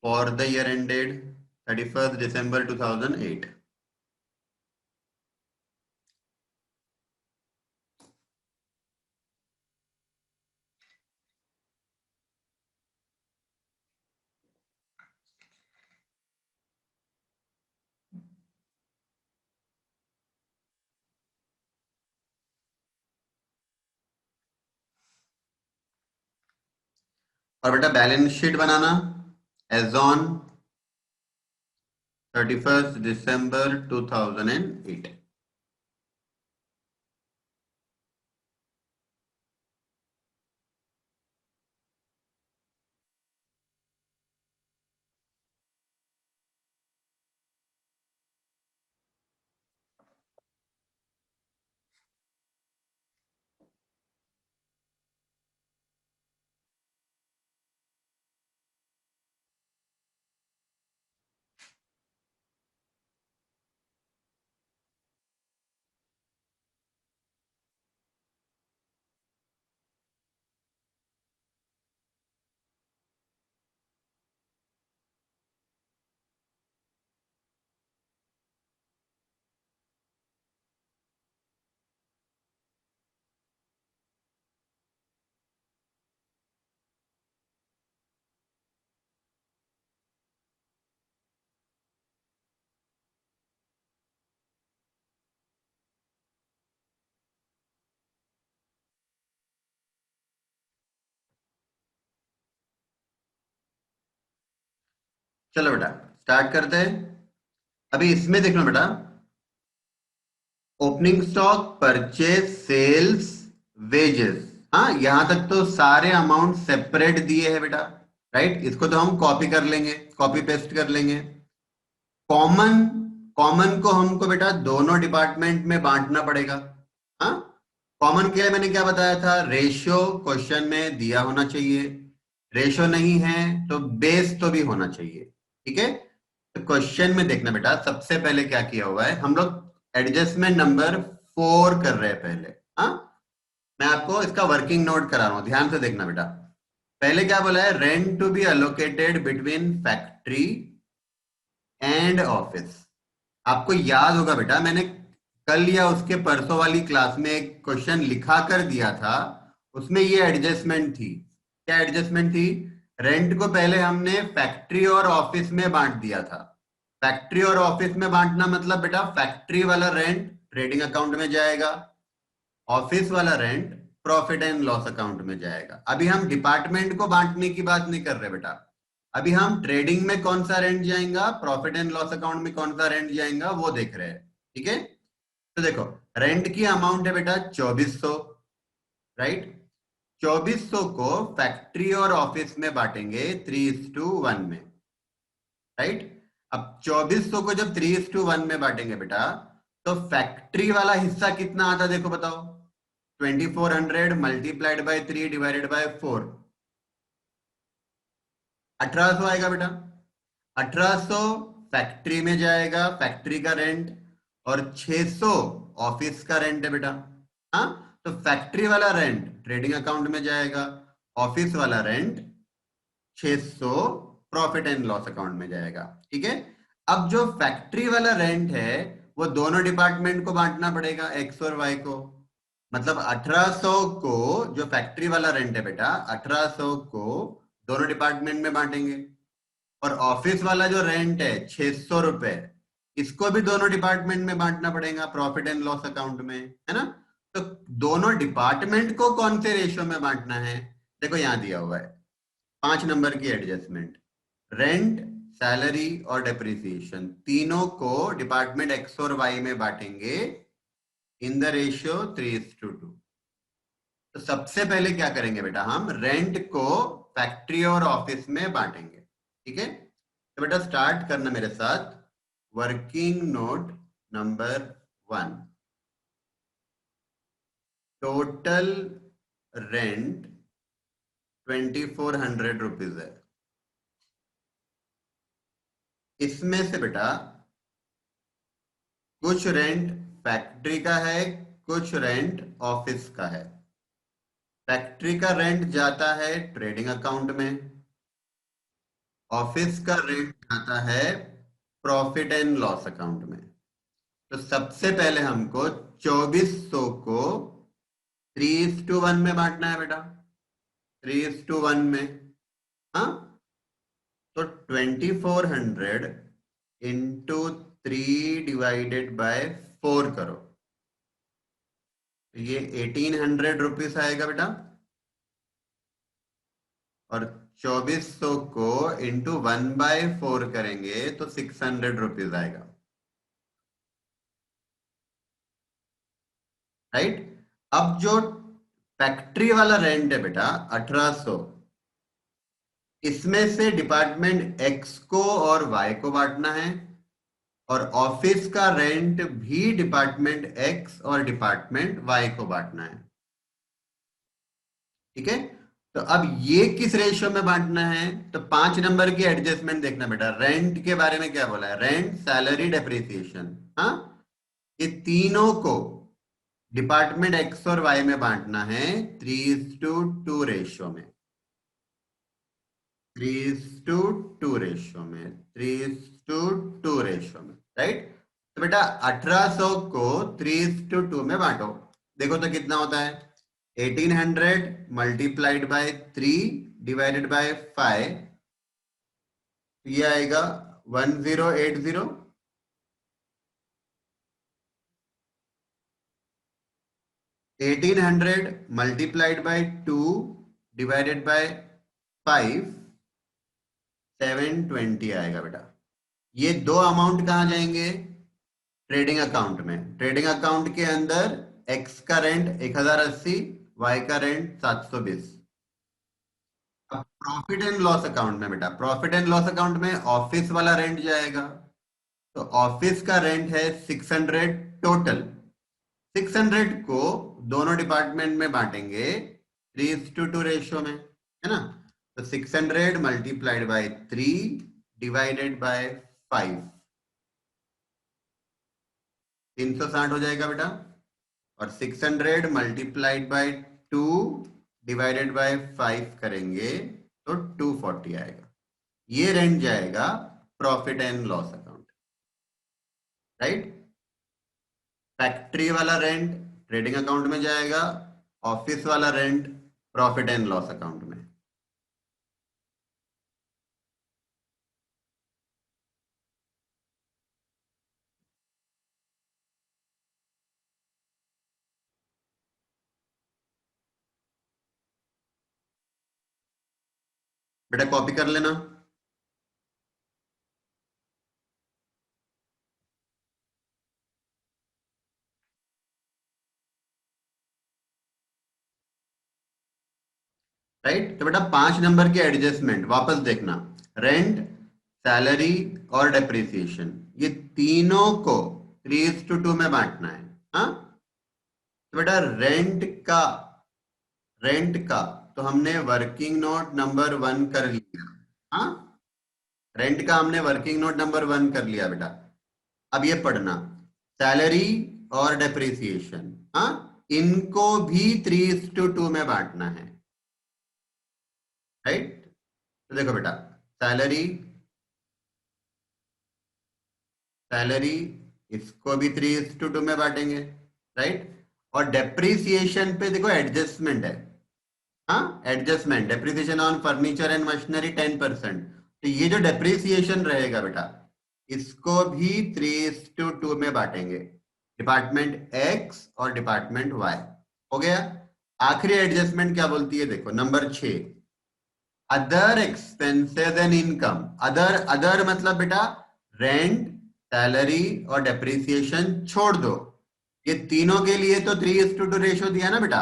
for the year ended 31st December 2008। और बेटा बैलेंस शीट बनाना एज ऑन 31st December 2008। चलो बेटा स्टार्ट करते हैं। अभी इसमें देख लो बेटा, opening stock, purchase, sales, wages, हाँ यहां तक तो सारे अमाउंट सेपरेट दिए हैं बेटा, राइट। इसको तो हम कॉपी कर लेंगे, कॉपी पेस्ट कर लेंगे। कॉमन, कॉमन को हमको बेटा दोनों डिपार्टमेंट में बांटना पड़ेगा। हाँ, कॉमन के लिए मैंने क्या बताया था, रेशियो क्वेश्चन में दिया होना चाहिए, रेशियो नहीं है तो बेस तो भी होना चाहिए। ठीक है, तो क्वेश्चन में देखना बेटा, सबसे पहले क्या किया हुआ है, हम लोग एडजस्टमेंट नंबर 4 कर रहे हैं पहले। हाँ, मैं आपको इसका वर्किंग नोट करा रहा हूं, ध्यान से देखना बेटा। पहले क्या बोला है, rent to be allocated between factory and office. आपको याद होगा बेटा, मैंने कल या उसके परसों वाली क्लास में एक क्वेश्चन लिखा कर दिया था, उसमें ये एडजस्टमेंट थी। क्या एडजस्टमेंट थी, रेंट को पहले हमने फैक्ट्री और ऑफिस में बांट दिया था, फैक्ट्री और ऑफिस में बांटना मतलब बेटा फैक्ट्री वाला रेंट ट्रेडिंग अकाउंट में जाएगा, ऑफिस वाला rent profit and loss account में जाएगा। अभी हम डिपार्टमेंट को बांटने की बात नहीं कर रहे बेटा, अभी हम ट्रेडिंग में कौन सा रेंट जाएगा, प्रॉफिट एंड लॉस अकाउंट में कौन सा रेंट जाएगा वो देख रहे हैं। ठीक है, तो देखो रेंट की अमाउंट है बेटा 2400, राइट। 2400 को फैक्ट्री और ऑफिस में बांटेंगे 3:1 में, राइट। अब 2400 को जब 3:1 में बांटेंगे बेटा, तो फैक्ट्री वाला हिस्सा कितना आता देखो बताओ, 2400 मल्टीप्लाइड बाय 3 डिवाइडेड बाय 4, 1800 आएगा बेटा। 1800 फैक्ट्री में जाएगा, फैक्ट्री का रेंट, और 600 ऑफिस का रेंट है बेटा। हाँ, तो फैक्ट्री वाला रेंट ट्रेडिंग अकाउंट में जाएगा, ऑफिस वाला rent 600 profit and loss account में जाएगा। ठीक है, अब जो फैक्ट्री वाला रेंट है वो दोनों डिपार्टमेंट को बांटना पड़ेगा, एक्स और वाई को। मतलब 1800 को, जो फैक्ट्री वाला रेंट है बेटा 1800 को दोनों डिपार्टमेंट में बांटेंगे, और ऑफिस वाला जो रेंट है 600 रुपए, इसको भी दोनों डिपार्टमेंट में बांटना पड़ेगा प्रॉफिट एंड लॉस अकाउंट में, है ना। तो दोनों डिपार्टमेंट को कौन से रेशियो में बांटना है, देखो यहां दिया हुआ है 5 नंबर की एडजस्टमेंट, रेंट, सैलरी और डेप्रिसिएशन तीनों को डिपार्टमेंट एक्स और वाई में बांटेंगे इन द रेशियो 3:2। तो सबसे पहले क्या करेंगे बेटा, हम रेंट को फैक्ट्री और ऑफिस में बांटेंगे। ठीक है, तो बेटा स्टार्ट करना मेरे साथ, working note number 1, total rent 2400 rupees है। इसमें से बेटा कुछ रेंट फैक्ट्री का है, कुछ रेंट ऑफिस का है। फैक्ट्री का रेंट जाता है ट्रेडिंग अकाउंट में, ऑफिस का रेंट जाता है प्रॉफिट एंड लॉस अकाउंट में। तो सबसे पहले हमको 2400 को 3:1 में बांटना है बेटा, 3:1 में। हाँ, तो 2400 इंटू 3/4 करो, तो ये 1800 रुपीज आएगा बेटा, और 2400 को इंटू 1/4 करेंगे तो 600 रुपीज आएगा, राइट। अब जो फैक्ट्री वाला रेंट है बेटा 1800, इसमें से डिपार्टमेंट एक्स को और वाई को बांटना है, और ऑफिस का रेंट भी डिपार्टमेंट एक्स और डिपार्टमेंट वाई को बांटना है। ठीक है, तो अब ये किस रेशियो में बांटना है, तो 5 नंबर की एडजस्टमेंट देखना बेटा, रेंट के बारे में क्या बोला है, रेंट, सैलरी, डेप्रिसिएशन। हाँ, ये तीनों को डिपार्टमेंट एक्स और वाई में बांटना है 3:2 रेशियो में, 3:2 रेशियो में, 3:2 रेशियो में, राइट। तो बेटा 1800 को 3:2 में बांटो, देखो तो कितना होता है, 1800 मल्टीप्लाइड बाय 3 डिवाइडेड बाय 5, ये आएगा 1080। 1800 मल्टीप्लाइड बाय 2 डिवाइडेड बाय 5, 720 आएगा बेटा। ये दो अमाउंट कहाँ जाएंगे, ट्रेडिंग अकाउंट में। ट्रेडिंग अकाउंट के अंदर एक्स का रेंट 1080, वाई का रेंट 720। अब प्रॉफिट एंड लॉस अकाउंट में बेटा, प्रॉफिट एंड लॉस अकाउंट में ऑफिस वाला रेंट जाएगा, तो ऑफिस का रेंट है 600 टोटल। 600 को दोनों डिपार्टमेंट में बांटेंगे 3:2 रेशियो में, है ना। तो 600 मल्टीप्लाइड बाय 3 डिवाइडेड बाय 5, 360 हो जाएगा बेटा, और 600 मल्टीप्लाइड बाय 2 डिवाइडेड बाय 5 करेंगे तो 240 आएगा। ये रेंट जाएगा profit and loss account, right. Factory वाला रेंट ट्रेडिंग अकाउंट में जाएगा, ऑफिस वाला rent profit and loss account में। बेटा कॉपी कर लेना। राइट, तो बेटा 5 नंबर के एडजस्टमेंट वापस देखना। रेंट, सैलरी और डेप्रिसिएशन, ये तीनों को 3:2 में बांटना है। हाँ, तो बेटा रेंट का तो हमने वर्किंग नोट नंबर 1 कर लिया। हाँ, रेंट का हमने वर्किंग नोट नंबर 1 कर लिया बेटा। अब ये पढ़ना, सैलरी और डेप्रिसिएशन, हाँ, इनको भी 3:2 में बांटना है। राइट, तो देखो बेटा, सैलरी सैलरी इसको भी 3:2 में बांटेंगे। राइट, और डेप्रिसिएशन पे देखो एडजस्टमेंट है। हाँ, adjustment, depreciation on furniture and machinery 10%। तो ये जो डेप्रिसिएशन रहेगा बेटा, इसको भी 3:2 में बांटेंगे, डिपार्टमेंट एक्स और डिपार्टमेंट वाई। हो गया। आखिरी एडजस्टमेंट क्या बोलती है, देखो number 6, other expenses and income. Other other मतलब बेटा रेंट, सैलरी और डेप्रिसिएशन छोड़ दो। ये तीनों के लिए तो 3:2 रेशियो दिया ना बेटा,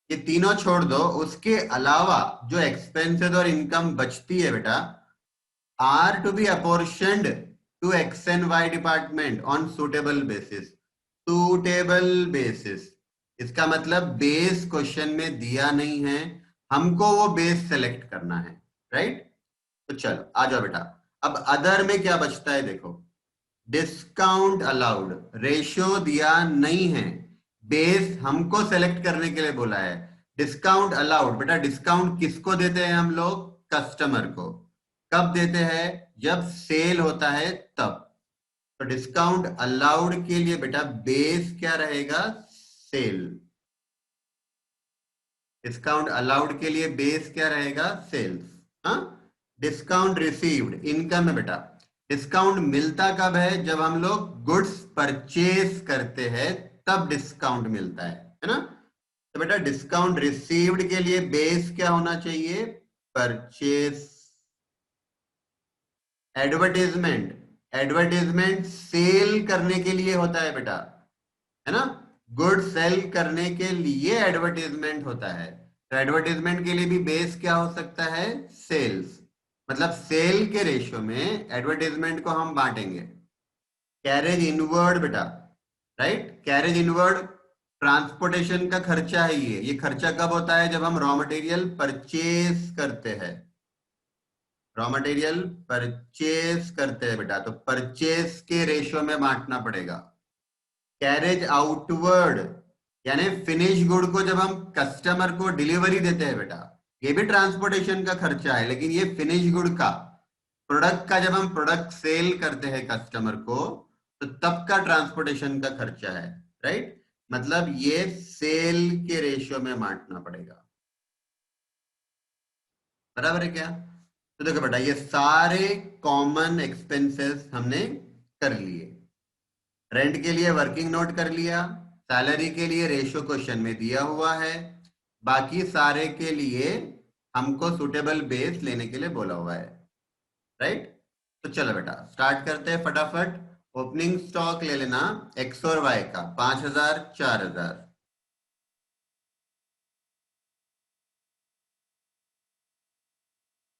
ये तीनों छोड़ दो। उसके अलावा जो एक्सपेंसेस और इनकम बचती है बेटा, are to be apportioned to X and Y department on suitable basis. Suitable basis, इसका मतलब बेस क्वेश्चन में दिया नहीं है, हमको वो बेस सेलेक्ट करना है। राइट, तो चलो आ जाओ बेटा। अब अदर में क्या बचता है, देखो डिस्काउंट अलाउड, रेशियो दिया नहीं है, बेस हमको सेलेक्ट करने के लिए बोला है। डिस्काउंट अलाउड, बेटा डिस्काउंट किसको देते हैं हम लोग, कस्टमर को। कब देते हैं, जब सेल होता है तब। तो डिस्काउंट अलाउड के लिए बेटा बेस क्या रहेगा, सेल। डिस्काउंट अलाउड के लिए बेस क्या रहेगा, सेल्स। हाँ, डिस्काउंट रिसीव्ड इनकम है बेटा। डिस्काउंट मिलता कब है, जब हम लोग गुड्स परचेज करते हैं तब डिस्काउंट मिलता है ना। तो बेटा डिस्काउंट रिसीव्ड के लिए बेस क्या होना चाहिए, परचेज। एडवर्टीजमेंट, एडवर्टीजमेंट सेल करने के लिए होता है बेटा, है ना। गुड सेल करने के लिए एडवर्टीजमेंट होता है। तो एडवर्टीजमेंट के लिए भी बेस क्या हो सकता है, सेल्स। मतलब सेल के रेशियो में एडवर्टीजमेंट को हम बांटेंगे। कैरेज इनवर्ड बेटा, राइट, कैरेज इनवर्ड ट्रांसपोर्टेशन का खर्चा है। ये खर्चा कब होता है, जब हम रॉ मटेरियल परचेज करते हैं। रॉ मटेरियल परचेज करते हैं बेटा, तो परचेज के रेशियो में बांटना पड़ेगा। कैरेज आउटवर्ड, यानी फिनिश गुड को जब हम कस्टमर को डिलीवरी देते हैं बेटा, ये भी ट्रांसपोर्टेशन का खर्चा है, लेकिन ये फिनिश गुड का, प्रोडक्ट का जब हम प्रोडक्ट सेल करते हैं कस्टमर को, तो तब का ट्रांसपोर्टेशन का खर्चा है। राइट, मतलब ये सेल के रेशियो में बांटना पड़ेगा। बराबर है क्या। तो देखो बेटा, ये सारे कॉमन एक्सपेंसेस हमने कर लिए। रेंट के लिए वर्किंग नोट कर लिया, सैलरी के लिए रेशियो क्वेश्चन में दिया हुआ है, बाकी सारे के लिए हमको सुटेबल बेस लेने के लिए बोला हुआ है। राइट, तो चलो बेटा स्टार्ट करते हैं फटाफट। ओपनिंग स्टॉक ले लेना एक्स और वाई का, 5,000 4,000।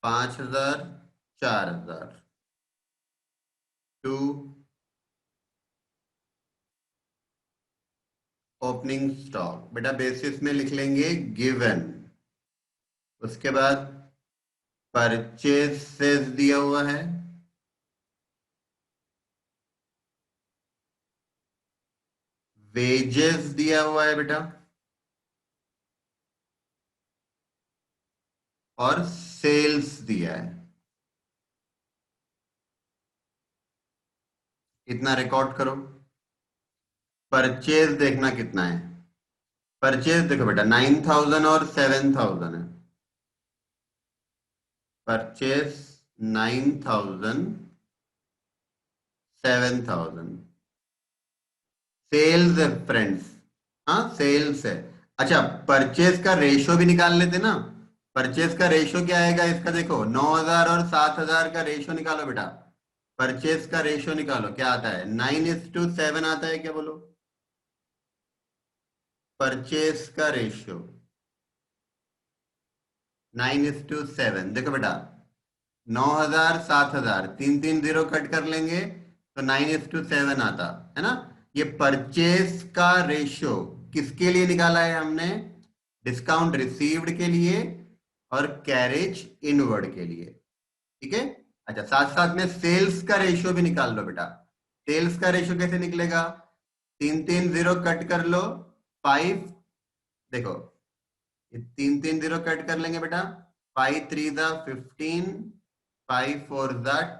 5,000 4,000 टू ओपनिंग स्टॉक, बेटा बेसिस में लिख लेंगे गिवन। उसके बाद परचेसेस दिया हुआ है, वेजेस दिया हुआ है बेटा, और सेल्स दिया है। इतना रिकॉर्ड करो। परचेज देखना कितना है, परचेज देखो बेटा 9,000 और 7,000 है। परचेज 9,000 7,000। सेल्स है फ्रेंड्स, हाँ सेल्स है। अच्छा, परचेज का रेशियो भी निकाल लेते ना। परचेज का रेशियो क्या आएगा इसका, देखो 9,000 और 7,000 का रेशियो निकालो बेटा। परचेज का रेशियो निकालो, क्या आता है, 9:7 आता है क्या, बोलो। परचेज का रेशियो 9:7। देखो बेटा, 9,000 7,000, तीन तीन जीरो कट कर लेंगे तो 9:7 आता है ना। ये परचेज का रेशियो किसके लिए निकाला है हमने, डिस्काउंट रिसीव्ड के लिए और कैरेज इनवर्ड के लिए, ठीक है। अच्छा, साथ साथ में सेल्स का रेशियो भी निकाल लो बेटा। सेल्स का रेशियो कैसे निकलेगा, तीन तीन जीरो कट कर लो, 5, देखो ये तीन तीन जीरो कट कर लेंगे बेटा, 5 3 15, 5 4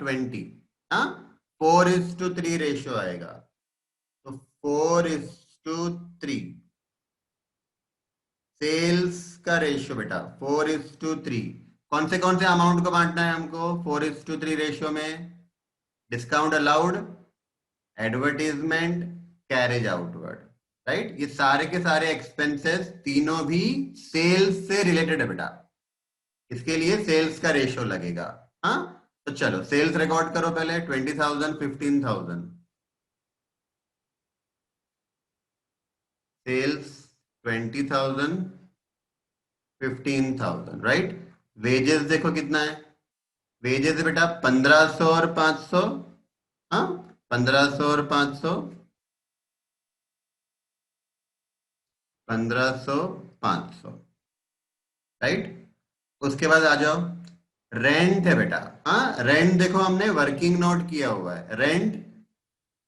20, हाँ, 4:3 रेशियो आएगा। तो 4:3 सेल्स का रेशियो बेटा, 4:3। कौन से अमाउंट को बांटना है हमको 4:3 रेशियो में, discount allowed, advertisement, carriage outward, right. ये सारे के सारे एक्सपेंसेस तीनों भी सेल्स से रिलेटेड है बेटा, इसके लिए सेल्स का रेशियो लगेगा। हाँ, तो चलो सेल्स रिकॉर्ड करो पहले, 20,000 15,000, सेल्स 20,000 15,000, राइट। वेजेस देखो कितना है, वेजेस बेटा 1,500 और 500, हाँ, 1,500 और 500, 1,500 500, राइट। उसके बाद आ जाओ, रेंट है बेटा। हाँ, रेंट देखो हमने वर्किंग नोट किया हुआ है, रेंट,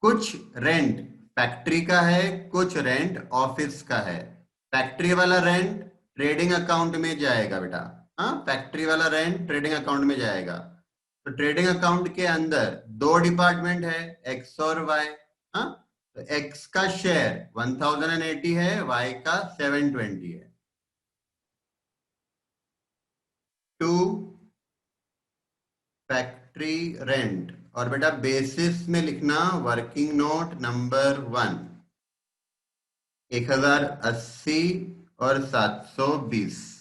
कुछ रेंट फैक्ट्री का है, कुछ रेंट ऑफिस का है। फैक्ट्री वाला रेंट ट्रेडिंग अकाउंट में जाएगा बेटा। हाँ, फैक्ट्री वाला रेंट ट्रेडिंग अकाउंट में जाएगा। तो ट्रेडिंग अकाउंट के अंदर दो डिपार्टमेंट है, एक्स और वाई। हाँ, तो एक्स का शेयर 1,080 है, वाई का 720 है। टू फैक्ट्री रेंट, और बेटा बेसिस में लिखना वर्किंग नोट नंबर 1, 1,080 और 720,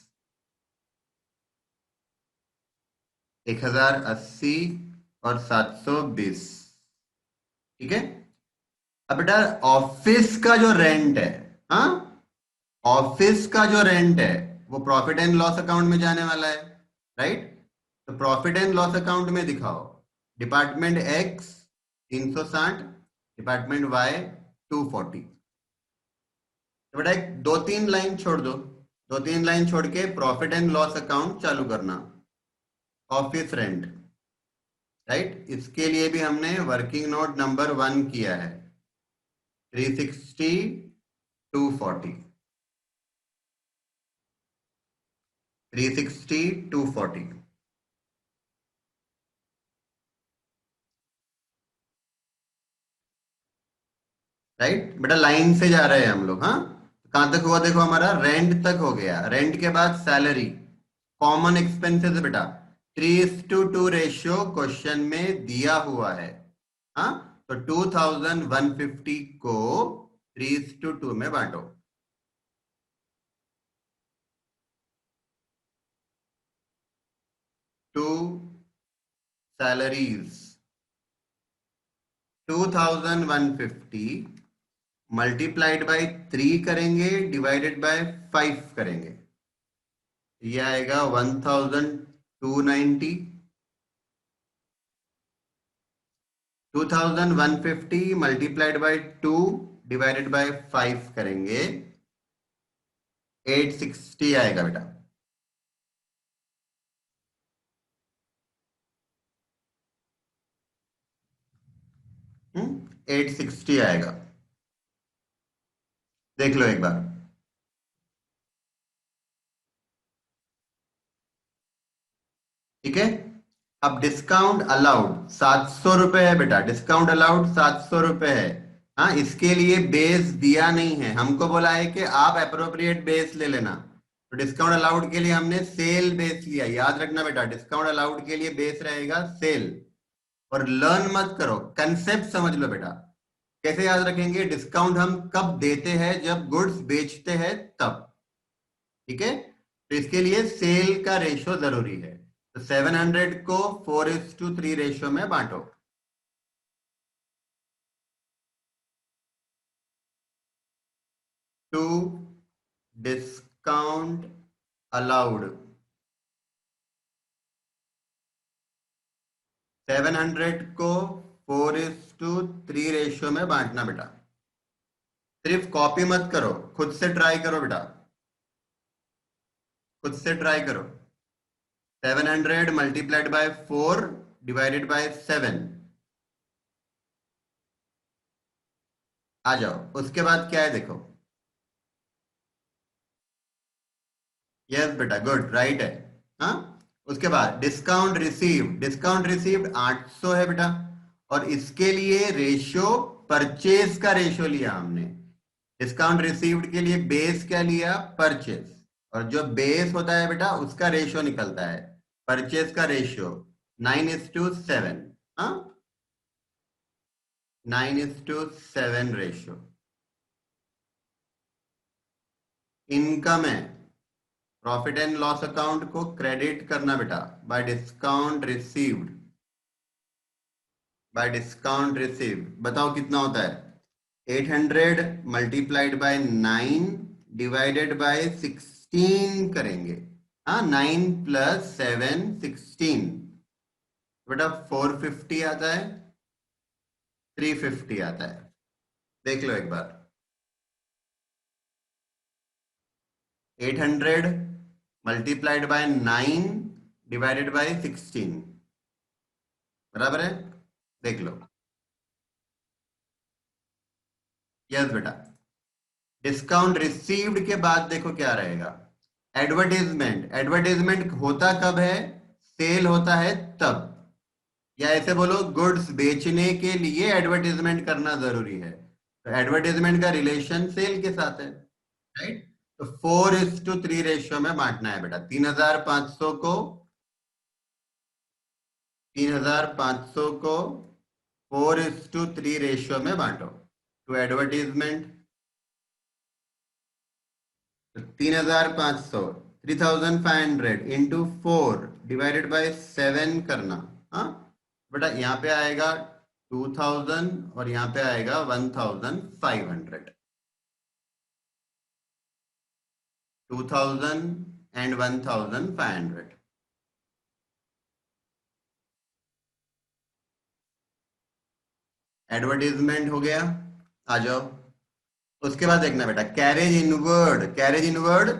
1,080 और 720, ठीक है। अब बेटा ऑफिस का जो रेंट है, हाँ, ऑफिस का जो रेंट है वो प्रॉफिट एंड लॉस अकाउंट में जाने वाला है, राइट। तो प्रॉफिट एंड लॉस अकाउंट में दिखाओ, डिपार्टमेंट एक्स 360, डिपार्टमेंट वाई 240। तो बेटा एक दो तीन लाइन छोड़ दो, दो तीन लाइन छोड़ के प्रॉफिट एंड लॉस अकाउंट चालू करना, ऑफिस रेंट, राइट। इसके लिए भी हमने वर्किंग नोट नंबर 1 किया है, 360 240, 360 240, राइट। बेटा लाइन से जा रहे हैं हम लोग, हाँ। कहां तक हुआ देखो, हमारा रेंट तक हो गया, रेंट के बाद सैलरी, कॉमन एक्सपेंसेस है बेटा, 3:2 रेशियो क्वेश्चन में दिया हुआ है। हाँ, तो 2,150 को 3:2 में बांटो। टू सैलरीज 2,150 मल्टीप्लाइड बाय 3 करेंगे, डिवाइडेड बाय 5 करेंगे, ये आएगा 1,290। 2,150 मल्टीप्लाइड बाय 2 डिवाइडेड बाय 5 करेंगे, 860 आएगा बेटा। 860 आएगा, देख लो एक बार, ठीक है। अब डिस्काउंट अलाउड 700 रुपए है बेटा, डिस्काउंट अलाउड 700 रुपए है। हाँ, इसके लिए बेस दिया नहीं है, हमको बोला है कि आप अप्रोप्रिएट बेस ले लेना। तो डिस्काउंट अलाउड के लिए हमने सेल बेस लिया, याद रखना बेटा, डिस्काउंट अलाउड के लिए बेस रहेगा सेल। और लर्न मत करो, कंसेप्ट समझ लो बेटा। कैसे याद रखेंगे, डिस्काउंट हम कब देते हैं, जब गुड्स बेचते हैं तब, ठीक है। तो इसके लिए सेल का रेशो जरूरी है। तो 700 को 4:3 रेशो में बांटो। टू डिस्काउंट अलाउड 700 को 4:3 रेशियो में बांटना बेटा। सिर्फ कॉपी मत करो, खुद से ट्राई करो बेटा, खुद से ट्राई करो। 700 मल्टीप्लाइड बाय 4 डिवाइडेड बाय 7। आ जाओ, उसके बाद क्या है देखो। यस बेटा, गुड, राइट है। हाँ, उसके बाद डिस्काउंट रिसीव्ड 800 है बेटा। और इसके लिए रेशियो, परचेज का रेशियो लिया हमने। डिस्काउंट रिसीव्ड के लिए बेस क्या लिया? परचेज। और जो बेस होता है बेटा उसका रेशियो निकलता है, परचेज का रेशियो 9:7। हाँ, 9:7 रेशियो। इनकम है, प्रॉफिट एंड लॉस अकाउंट को क्रेडिट करना बेटा bye discount received. Bye discount received बताओ कितना होता है? 800 मल्टीप्लाइड बाय 9 डिवाइडेड बाय 16 करेंगे। हाँ, 9 प्लस 7 16। बेटा 450 आता है, 350 आता है। देख लो एक बार। 800 मल्टीप्लाइड बाय 9 डिवाइडेड बाय 16 बराबर है? देख लो। यस बेटा। डिस्काउंट रिसीव्ड के बाद देखो क्या रहेगा। एडवर्टीजमेंट, एडवर्टीजमेंट होता कब है? सेल होता है तब। या ऐसे बोलो, गुड्स बेचने के लिए एडवर्टीजमेंट करना जरूरी है। तो एडवर्टीजमेंट का रिलेशन सेल के साथ है, राइट? तो 4:3 रेशियो में बांटना है बेटा। 3,500 को 3,500 को 4:3 रेशियो में बांटो to advertisement. 3,500, 3,500 into 4 divided by 7 करना। हाँ बेटा, यहाँ पे आएगा 2,000 और यहाँ पे आएगा 1,500। 2,000 एंड 1,500। एडवर्टीजमेंट हो गया। आ जाओ, उसके बाद देखना बेटा, carriage inward. Carriage inward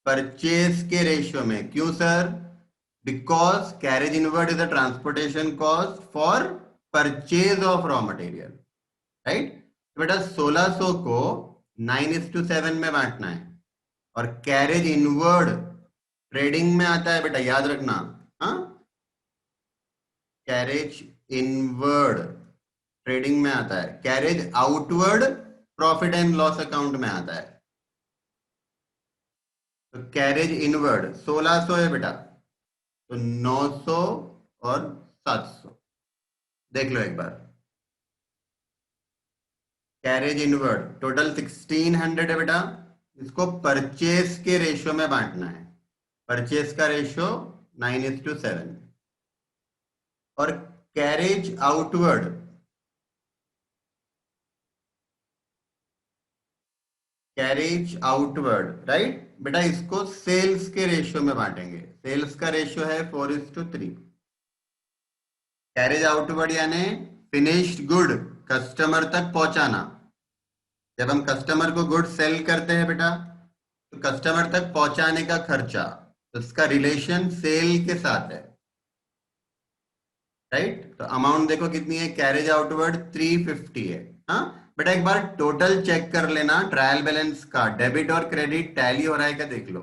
purchase के रेशियो में। क्यों sir? Because carriage inward is a transportation cost for purchase of raw material, right? तो बेटा 1600 को 9:7 में बांटना है। और कैरेज इनवर्ड ट्रेडिंग में आता है बेटा, याद रखना। हाँ, कैरेज इनवर्ड ट्रेडिंग में आता है, carriage outward profit and loss account में आता है। तो कैरेज इनवर्ड 1600 है बेटा, तो 900 और 700। देख लो एक बार। कैरेज इनवर्ड टोटल 1600 है बेटा। इसको परचेस के रेशियो में बांटना है। परचेस का रेशियो 9:7। और carriage outward, carriage outward, right बेटा, इसको सेल्स के रेशियो में बांटेंगे। सेल्स का रेशियो है 4:3। कैरेज आउटवर्ड यानी फिनिश्ड गुड कस्टमर तक पहुंचाना। जब हम कस्टमर को गुड सेल करते हैं बेटा, तो कस्टमर तक पहुंचाने का खर्चा, तो इसका रिलेशन सेल के साथ है, राइट? तो अमाउंट देखो कितनी है, कैरेज आउटवर्ड 350 है। हाँ बेटा, एक बार टोटल चेक कर लेना ट्रायल बैलेंस का, डेबिट और क्रेडिट टैली हो रहा है क्या देख लो।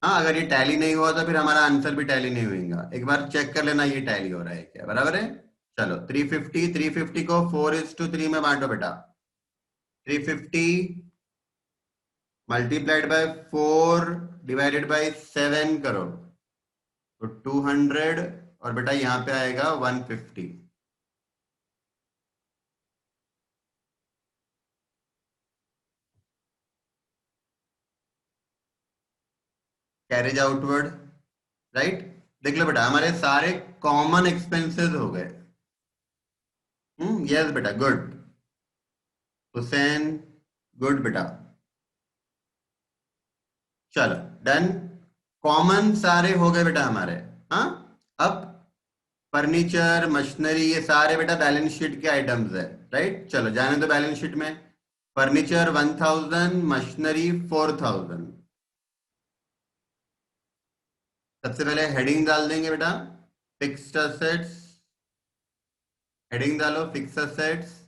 हाँ, अगर ये टैली नहीं हुआ तो फिर हमारा आंसर भी टैली नहीं होगा। एक बार चेक कर लेना ये टैली हो रहा है क्या, बराबर है? चलो 350 को 4:3 में बांटो बेटा। 350 मल्टीप्लाइड बाय 4 डिवाइडेड बाय 7 करो, तो 200। और बेटा यहाँ पे आएगा 150। Carriage outward, right. देख लो बेटा, हमारे सारे कॉमन एक्सपेंसेस हो गए। यस बेटा, गुड। हुसैन, गुड बेटा। चलो, डन। कॉमन सारे हो गए बेटा हमारे। हाँ, अब फर्नीचर, मशीनरी, ये सारे बेटा बैलेंस शीट के आइटम्स है, राइट। चलो जाने दो बैलेंस शीट में। Furniture 1000, machinery 4000। सबसे पहले हेडिंग डाल देंगे बेटा, फिक्स्ड असेट्स। हेडिंग डालो फिक्स्ड असेट्स।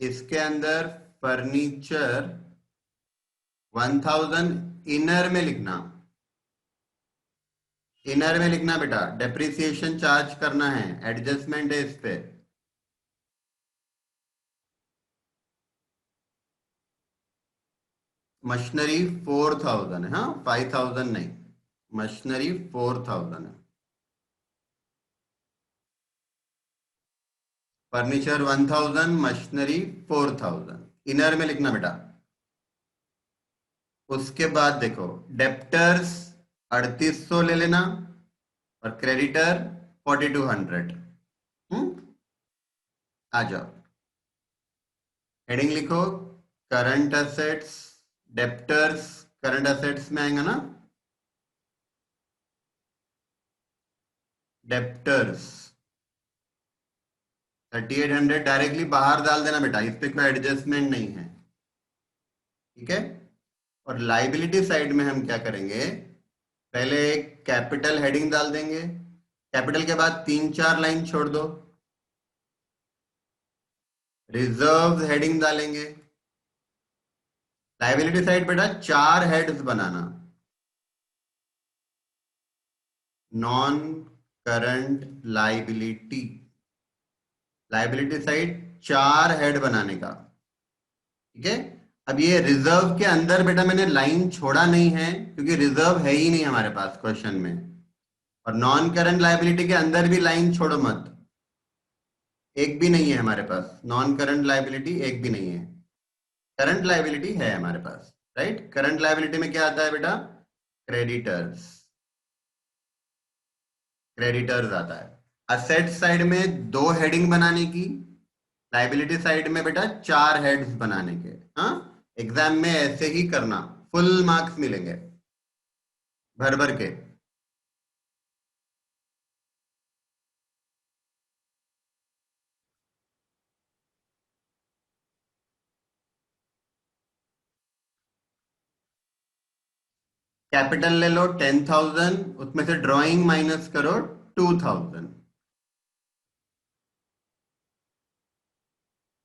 इसके अंदर फर्नीचर 1000 इनर में लिखना। इनर में लिखना बेटा, डेप्रिसिएशन चार्ज करना है, एडजस्टमेंट है इस पे। मशीनरी 4000 है, हाँ 5000 नहीं, मशीनरी 4000 है। फर्नीचर 1000, मशीनरी 4000 इनर में लिखना बेटा। उसके बाद देखो, डेप्टर्स 3800 ले लेना, और क्रेडिटर 4200। हम्म आ जाओ, हेडिंग लिखो, current assets, debtors current assets में आएगा ना, डेप्टर्स 3800 डायरेक्टली बाहर डाल देना बेटा, इस पे कोई एडजस्टमेंट नहीं है, ठीक है। और लाइबिलिटी साइड में हम क्या करेंगे, पहले एक कैपिटल हेडिंग डाल देंगे, कैपिटल के बाद 3-4 लाइन छोड़ दो, रिजर्व हेडिंग डालेंगे। लाइबिलिटी साइड बेटा 4 हेड्स बनाना, non current liability, liability side 4 head बनाने का, ठीक है। अब ये रिजर्व के अंदर बेटा मैंने लाइन छोड़ा नहीं है, क्योंकि रिजर्व है ही नहीं हमारे पास क्वेश्चन में। और नॉन करंट लाइबिलिटी के अंदर भी लाइन छोड़ो मत, एक भी नहीं है हमारे पास, नॉन करंट लाइबिलिटी एक भी नहीं है। करंट लाइबिलिटी है हमारे पास, राइट। करंट लाइबिलिटी में क्या आता है बेटा, क्रेडिटर्स, क्रेडिटर्स आता है। असेट साइड में 2 हेडिंग बनाने की, लाइबिलिटी साइड में बेटा 4 हेड्स बनाने के। हाँ, एग्जाम में ऐसे ही करना, फुल मार्क्स मिलेंगे भर भर के। कैपिटल ले लो 10,000, उसमें से ड्राइंग माइनस करो 2,000।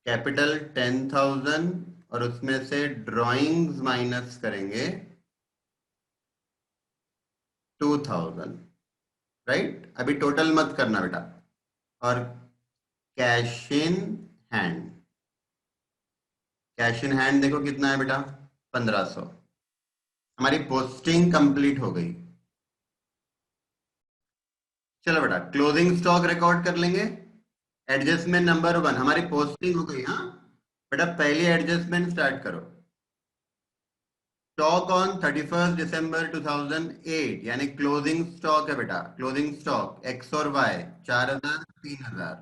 कैपिटल 10,000 और उसमें से ड्राइंग्स माइनस करेंगे 2,000, राइट। अभी टोटल मत करना बेटा। और cash in hand, cash in hand देखो कितना है बेटा, 1500। हमारी पोस्टिंग कंप्लीट हो गई। चलो बेटा, क्लोजिंग स्टॉक रिकॉर्ड कर लेंगे। एडजस्टमेंट नंबर 1 हमारी पोस्टिंग हो गई। हाँ बेटा, पहली एडजस्टमेंट स्टार्ट करो। स्टॉक ऑन 31 दिसंबर 2008, यानी क्लोजिंग स्टॉक है बेटा, क्लोजिंग स्टॉक एक्स और वाई 4000 3000।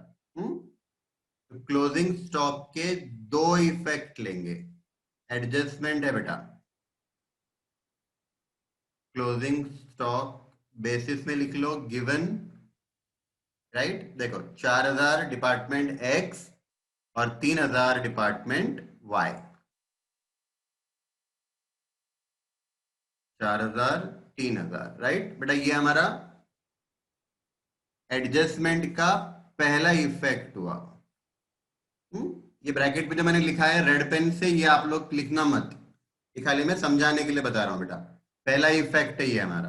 क्लोजिंग स्टॉक के 2 इफेक्ट लेंगे, एडजस्टमेंट है बेटा। क्लोजिंग स्टॉक बेसिस में लिख लो गिवन, राइट। देखो 4000 डिपार्टमेंट एक्स और 3000 डिपार्टमेंट वाई, 4000 3000, राइट बेटा। ये हमारा एडजस्टमेंट का पहला इफेक्ट हुआ। ये ब्रैकेट पे जो मैंने लिखा है रेड पेन से, ये आप लोग लिखना मत, ये खाली मैं समझाने के लिए बता रहा हूँ बेटा। पहला इफेक्ट है ये हमारा।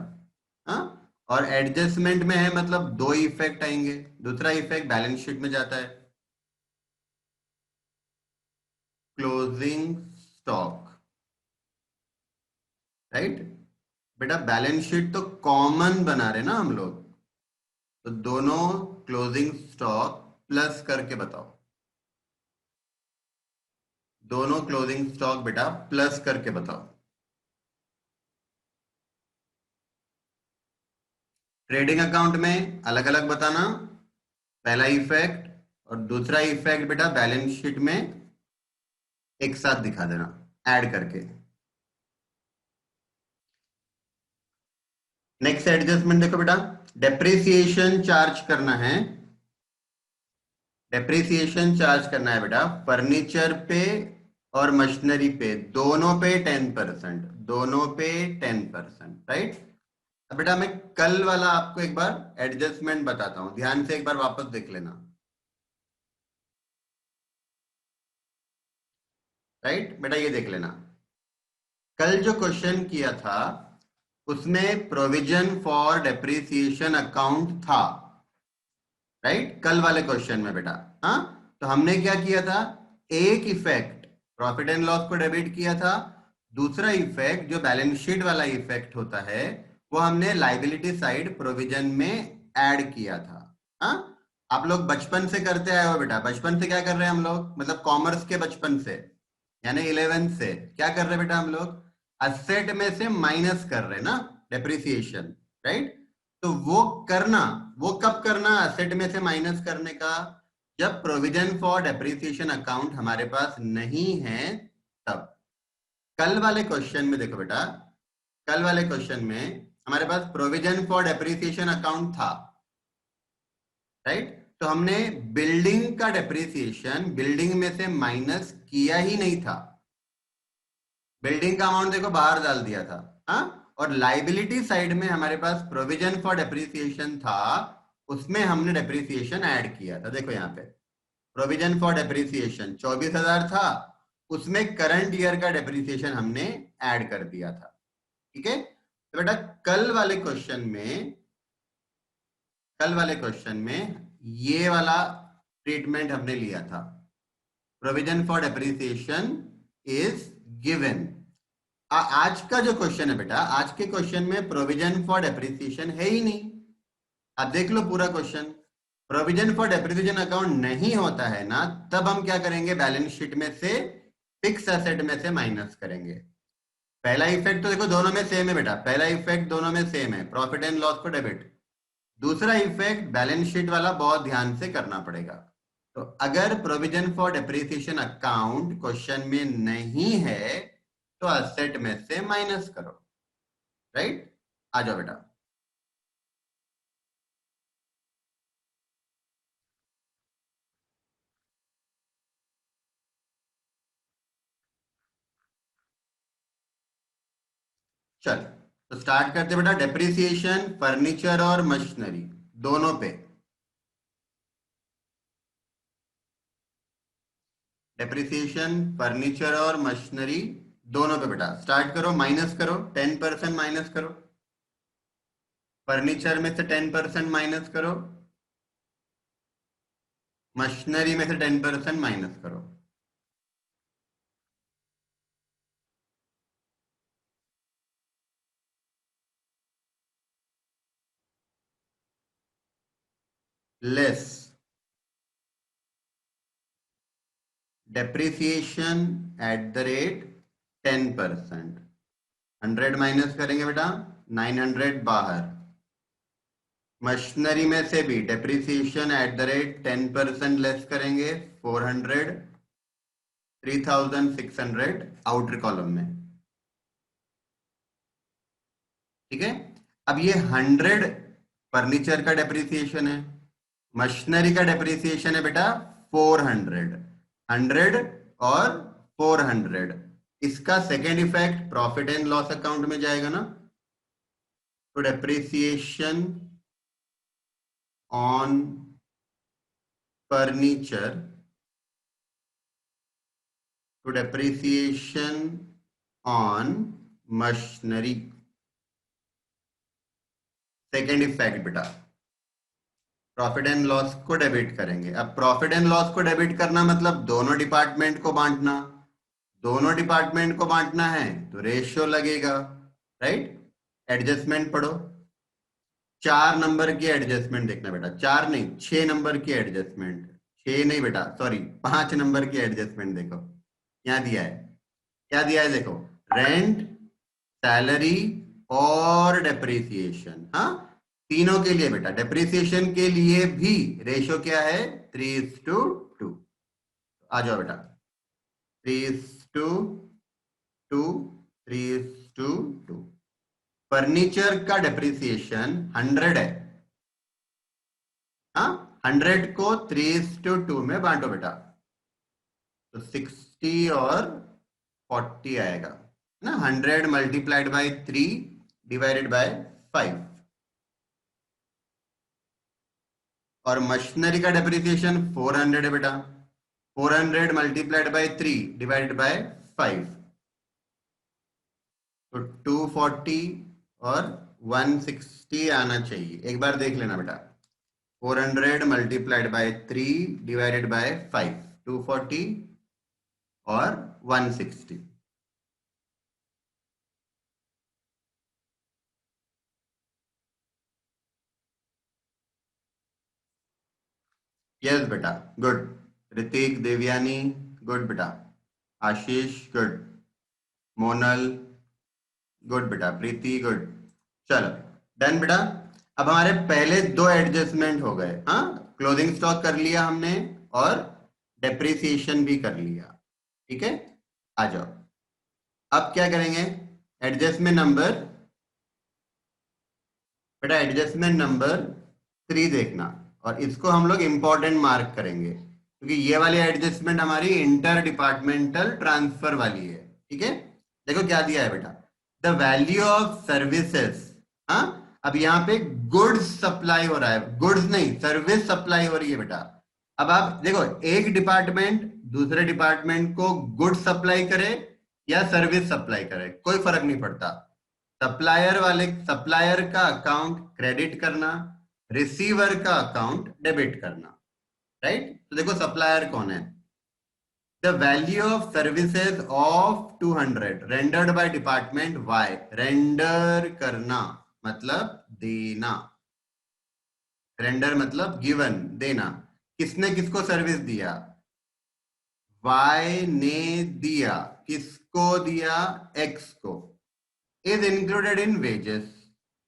हाँ, और एडजस्टमेंट में है मतलब 2 इफेक्ट आएंगे। दूसरा इफेक्ट बैलेंस शीट में जाता है, क्लोजिंग स्टॉक, राइट। बेटा बैलेंस शीट तो कॉमन बना रहे ना हम लोग, तो दोनों क्लोजिंग स्टॉक प्लस करके बताओ, दोनों क्लोजिंग स्टॉक बेटा प्लस करके बताओ। ट्रेडिंग अकाउंट में अलग अलग बताना, पहला इफेक्ट और दूसरा इफेक्ट बेटा बैलेंस शीट में एक साथ दिखा देना ऐड करके। नेक्स्ट एडजस्टमेंट देखो बेटा, डेप्रिसिएशन चार्ज करना है, डेप्रिसिएशन चार्ज करना है बेटा फर्नीचर पे और मशीनरी पे, दोनों पे 10%, दोनों पे 10%, राइट। अब बेटा मैं कल वाला आपको एक बार एडजस्टमेंट बताता हूं, ध्यान से एक बार वापस देख लेना, राइट बेटा ये देख लेना। कल जो क्वेश्चन किया था उसमें प्रोविजन फॉर डेप्रिसिएशन अकाउंट था, राइट, कल वाले क्वेश्चन में बेटा। हाँ, तो हमने क्या किया था, एक इफेक्ट प्रॉफिट एंड लॉस को डेबिट किया था, दूसरा इफेक्ट जो बैलेंस शीट वाला इफेक्ट होता है वो हमने लाइबिलिटी साइड प्रोविजन में ऐड किया था। हाँ, आप लोग बचपन से करते आए हो बेटा, बचपन से क्या कर रहे हैं हम लोग, मतलब कॉमर्स के बचपन से, यानी 11th से क्या कर रहे हैं बेटा हम लोग, असेट में से माइनस कर रहे हैं ना डेप्रिसिएशन, राइट। तो वो करना, वो कब करना असेट में से माइनस करने का, जब प्रोविजन फॉर डेप्रिसिएशन अकाउंट हमारे पास नहीं है तब। कल वाले क्वेश्चन में देखो बेटा, कल वाले क्वेश्चन में हमारे पास प्रोविजन फॉर डेप्रिसिएशन अकाउंट था, राइट। तो हमने बिल्डिंग का डेप्रिसिएशन बिल्डिंग में से माइनस किया ही नहीं था, बिल्डिंग का अमाउंट देखो बाहर डाल दिया था। हाँ, और लाइबिलिटी साइड में हमारे पास प्रोविजन फॉर डेप्रिसिएशन था, उसमें हमने डेप्रिसिएशन ऐड किया था। देखो यहाँ पे प्रोविजन फॉर डेप्रिसिएशन 24,000 था, उसमें करंट ईयर का डेप्रिसिएशन हमने ऐड कर दिया था, ठीक है। तो बेटा कल वाले क्वेश्चन में, कल वाले क्वेश्चन में ये वाला ट्रीटमेंट हमने लिया था, provision for depreciation is given. आज का जो क्वेश्चन है बेटा, आज के क्वेश्चन में प्रोविजन फॉर डेप्रिसिएशन है ही नहीं। आप देख लो पूरा question, provision for depreciation account नहीं होता है ना, तब हम क्या करेंगे, बैलेंस शीट में से फिक्स एसेट में से माइनस करेंगे। पहला इफेक्ट तो देखो दोनों में सेम है बेटा, पहला इफेक्ट दोनों में सेम है, प्रॉफिट एंड लॉस को डेबिट। दूसरा इफेक्ट बैलेंस शीट वाला बहुत ध्यान से करना पड़ेगा। तो अगर provision for depreciation account question में नहीं है तो असेट में से माइनस करो, राइट। आ जाओ बेटा, चल तो स्टार्ट करते बेटा, डेप्रिसिएशन फर्नीचर और मशीनरी दोनों पे, डेप्रिसिएशन फर्नीचर और मशीनरी दोनों पे बेटा स्टार्ट करो, माइनस करो, 10% माइनस करो, फर्नीचर में से 10% माइनस करो, मशीनरी में से 10% माइनस करो। Less depreciation at the rate 10%, 100 minus करेंगे बेटा, 900 बाहर। मशीनरी में से भी depreciation at the rate 10% less करेंगे, 400, 3600 आउटर कॉलम में, ठीक है। अब ये 100 फर्नीचर का डेप्रिसिएशन है, मशीनरी का डेप्रिसिएशन है बेटा 400, 100 और 400, इसका second effect profit and loss account में जाएगा ना। तो depreciation on furniture to depreciation on machinery, second effect बेटा प्रॉफिट एंड लॉस को डेबिट करेंगे। अब प्रॉफिट एंड लॉस को डेबिट करना मतलब दोनों डिपार्टमेंट को बांटना, दोनों डिपार्टमेंट को बांटना है तो रेशियो लगेगा, राइट। एडजस्टमेंट पढ़ो, 4 नंबर की एडजस्टमेंट देखना बेटा, 4 नहीं 6 नंबर की एडजस्टमेंट, 6 नहीं बेटा सॉरी 5 नंबर की एडजस्टमेंट देखो, यहाँ दिया है, क्या दिया है देखो, रेंट, सैलरी और डेप्रिसिएशन। हाँ, तीनों के लिए बेटा, डेप्रिसिएशन के लिए भी रेशो क्या है, 3:2। आ जाओ बेटा, 3:2, 3:2। फर्नीचर का डेप्रिसिएशन 100 है। हाँ, 100 को 3:2 में बांटो बेटा, तो 60 और 40 आएगा ना। 100 मल्टीप्लाइड बाई 3 डिवाइडेड बाय 5। और मशीनरी का डेप्रिसिएशन 400 है बेटा, 400 मल्टीप्लाइड बाई 3 डिवाइडेड बाय 5, तो 240 और 160 आना चाहिए। एक बार देख लेना बेटा, 400 मल्टीप्लाइड बाय 3 डिवाइडेड बाय 5, 240 और 160। यस बेटा, गुड। ऋतिक, देवयानी, गुड बेटा। आशीष, गुड। मोनल, गुड बेटा। प्रीति, गुड। चलो, डन बेटा। अब हमारे पहले दो एडजस्टमेंट हो गए। हाँ, क्लोजिंग स्टॉक कर लिया हमने और डेप्रिसिएशन भी कर लिया। ठीक है, आ जाओ। अब क्या करेंगे, एडजस्टमेंट नंबर बेटा, एडजस्टमेंट नंबर 3 देखना, और इसको हम लोग इंपॉर्टेंट मार्क करेंगे क्योंकि ये वाली एडजस्टमेंट हमारी इंटर डिपार्टमेंटल ट्रांसफर वाली है। ठीक है, देखो क्या दिया है बेटा, द वैल्यू ऑफ सर्विसेज। हाँ, अब यहाँ पे गुड्स सप्लाई हो रहा है, गुड्स नहीं, सर्विस सप्लाई हो रही है बेटा। अब आप देखो, एक डिपार्टमेंट दूसरे डिपार्टमेंट को गुड्स सप्लाई करे या सर्विस सप्लाई करे, कोई फर्क नहीं पड़ता। सप्लायर का अकाउंट क्रेडिट करना, रिसीवर का अकाउंट डेबिट करना। राइट, तो देखो सप्लायर कौन है, the value of services of 200 rendered by department Y. Render करना मतलब देना, रेंडर मतलब गिवन, देना। किसने किसको सर्विस दिया, वाई ने दिया। किसको दिया, एक्स को। Is included in wages.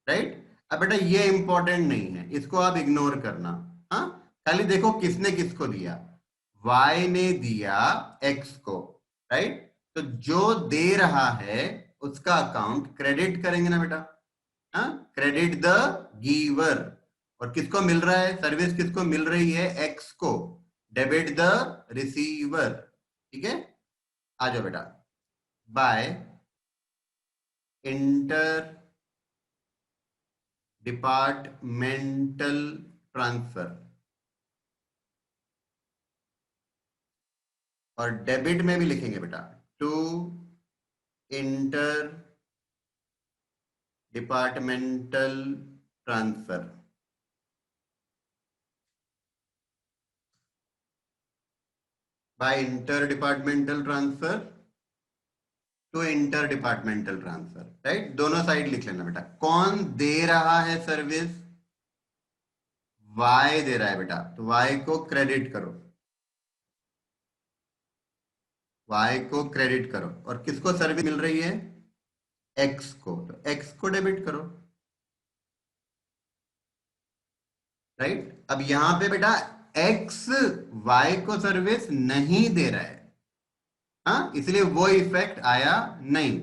Right, अब बेटा ये इंपॉर्टेंट नहीं है, इसको आप इग्नोर करना। हाँ, खाली देखो किसने किसको दिया, y ने दिया x को। राइट, तो जो दे रहा है उसका अकाउंट क्रेडिट करेंगे ना बेटा। हाँ, क्रेडिट द गिवर। और किसको मिल रहा है सर्विस, किसको मिल रही है, x को। Debit the receiver. ठीक है, आ जाओ बेटा, बाय इंटर डिपार्टमेंटल ट्रांसफर। और डेबिट में भी लिखेंगे बेटा, to inter departmental transfer. By inter departmental transfer to inter departmental transfer. Right, दोनों साइड लिख लेना बेटा। कौन दे रहा है सर्विस, वाई दे रहा है बेटा, तो वाई को क्रेडिट करो, वाई को क्रेडिट करो। और किसको सर्विस मिल रही है, एक्स को, तो एक्स को डेबिट करो। राइट, अब यहां पे बेटा एक्स वाई को सर्विस नहीं दे रहा है। हाँ, इसलिए वो इफेक्ट आया नहीं,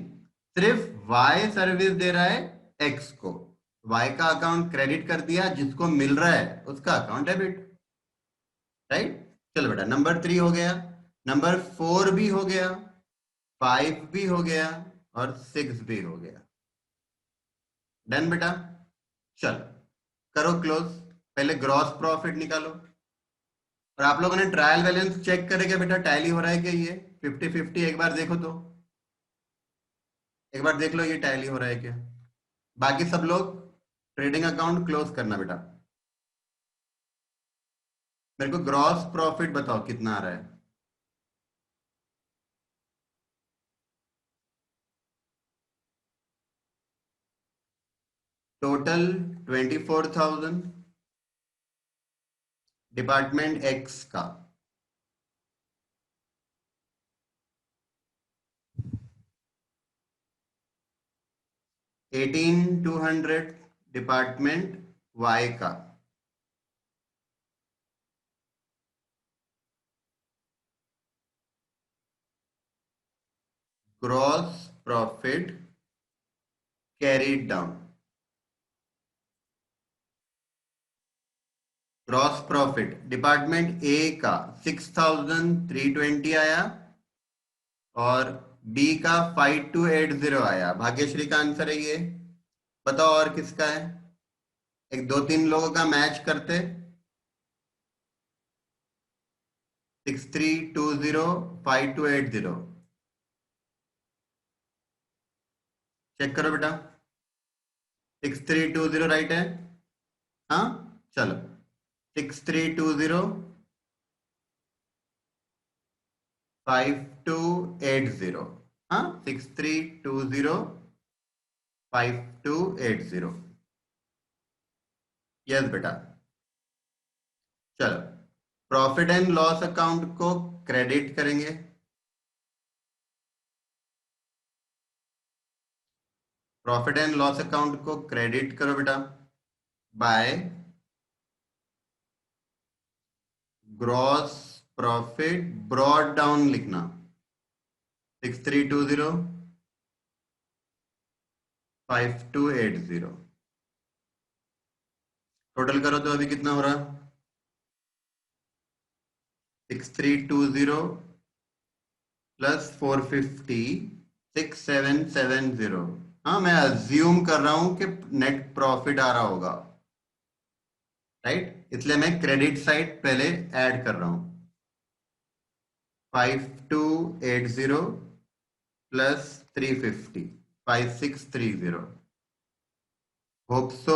सिर्फ वाई सर्विस दे रहा है एक्स को। वाई का अकाउंट क्रेडिट कर दिया, जिसको मिल रहा है उसका अकाउंट डेबिट। राइट, चलो बेटा, नंबर 3 हो गया, नंबर 4 भी हो गया, 5 भी हो गया, और 6 भी हो गया। डन बेटा, चलो करो क्लोज। पहले ग्रॉस प्रॉफिट निकालो। और आप लोगों ने ट्रायल बैलेंस चेक करेगा बेटा, टैली हो रहा है क्या, ये 50-50 एक बार देखो तो, एक बार देख लो ये टैली हो रहा है क्या। बाकी सब लोग ट्रेडिंग अकाउंट क्लोज करना बेटा। मेरे को ग्रॉस प्रॉफिट बताओ कितना आ रहा है। टोटल 24,000, डिपार्टमेंट एक्स का 18,200, डिपार्टमेंट वाई का gross profit carried down. Gross profit department A का 6320 आया और बी का 5280 आया। भाग्यश्री का आंसर है ये। बताओ और किसका है? एक दो तीन लोगों का मैच करते। 6320 5280 चेक करो बेटा। 6320 राइट है। हाँ चलो 6320 5280। हाँ 6320 5280। यस बेटा। चलो प्रॉफिट एंड लॉस अकाउंट को क्रेडिट करेंगे। प्रॉफिट एंड लॉस अकाउंट को क्रेडिट करो बेटा by gross profit brought down लिखना 6320 5280। टोटल करो तो अभी कितना हो रहा? 6320 प्लस 450 6770। हाँ मैं अज्यूम कर रहा हूं कि नेट प्रॉफिट आ रहा होगा, राइट? इसलिए मैं क्रेडिट साइड पहले ऐड कर रहा हूं। 5280 प्लस 350 5630। होप सो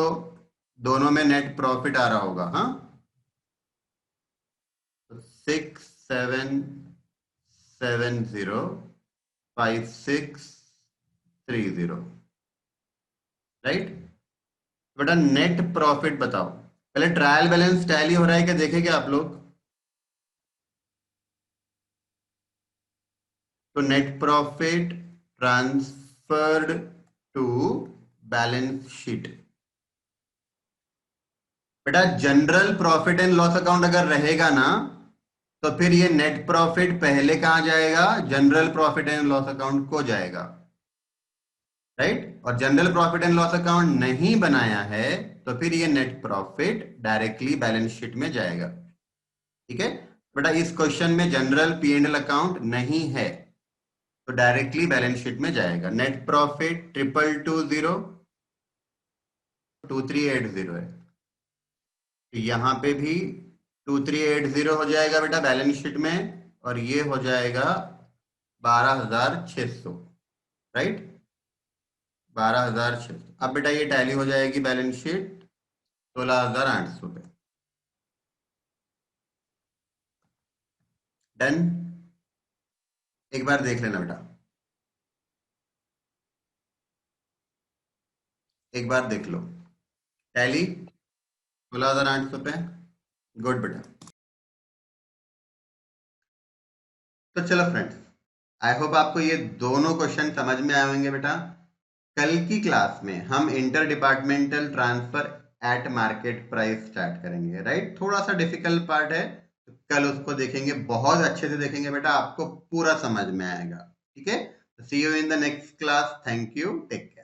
दोनों में नेट प्रॉफिट आ रहा होगा। हाँ 6770 5630 राइट। बेटा नेट प्रॉफिट बताओ। पहले ट्रायल बैलेंस टैली हो रहा है क्या देखेंगे आप लोग? तो net profit transferred to balance sheet. बेटा general profit and loss account अगर रहेगा ना तो फिर ये नेट प्रॉफिट पहले कहां जाएगा? General profit and loss account को जाएगा, राइट? और general profit and loss account नहीं बनाया है तो फिर ये net profit directly balance sheet में जाएगा। ठीक है बेटा, इस क्वेश्चन में general P and L account नहीं है तो डायरेक्टली बैलेंस शीट में जाएगा। नेट प्रॉफिट 2220 2380 है, तो यहां पे भी 2380 हो जाएगा बेटा बैलेंस शीट में, और ये हो जाएगा 12600, राइट? 12600। अब बेटा ये टैली हो जाएगी बैलेंस शीट 16800 पे। डन। एक बार देख लेना बेटा, एक बार देख लो। टैली 16800 पे। गुड बेटा। तो चलो फ्रेंड्स, आई होप आपको ये दोनों क्वेश्चन समझ में आए होंगे बेटा। कल की क्लास में हम inter departmental transfer eight market price start करेंगे, राइट? थोड़ा सा डिफिकल्ट पार्ट है, तो कल उसको देखेंगे, बहुत अच्छे से देखेंगे बेटा, आपको पूरा समझ में आएगा। ठीक है, see you in the next class. Thank you, take care.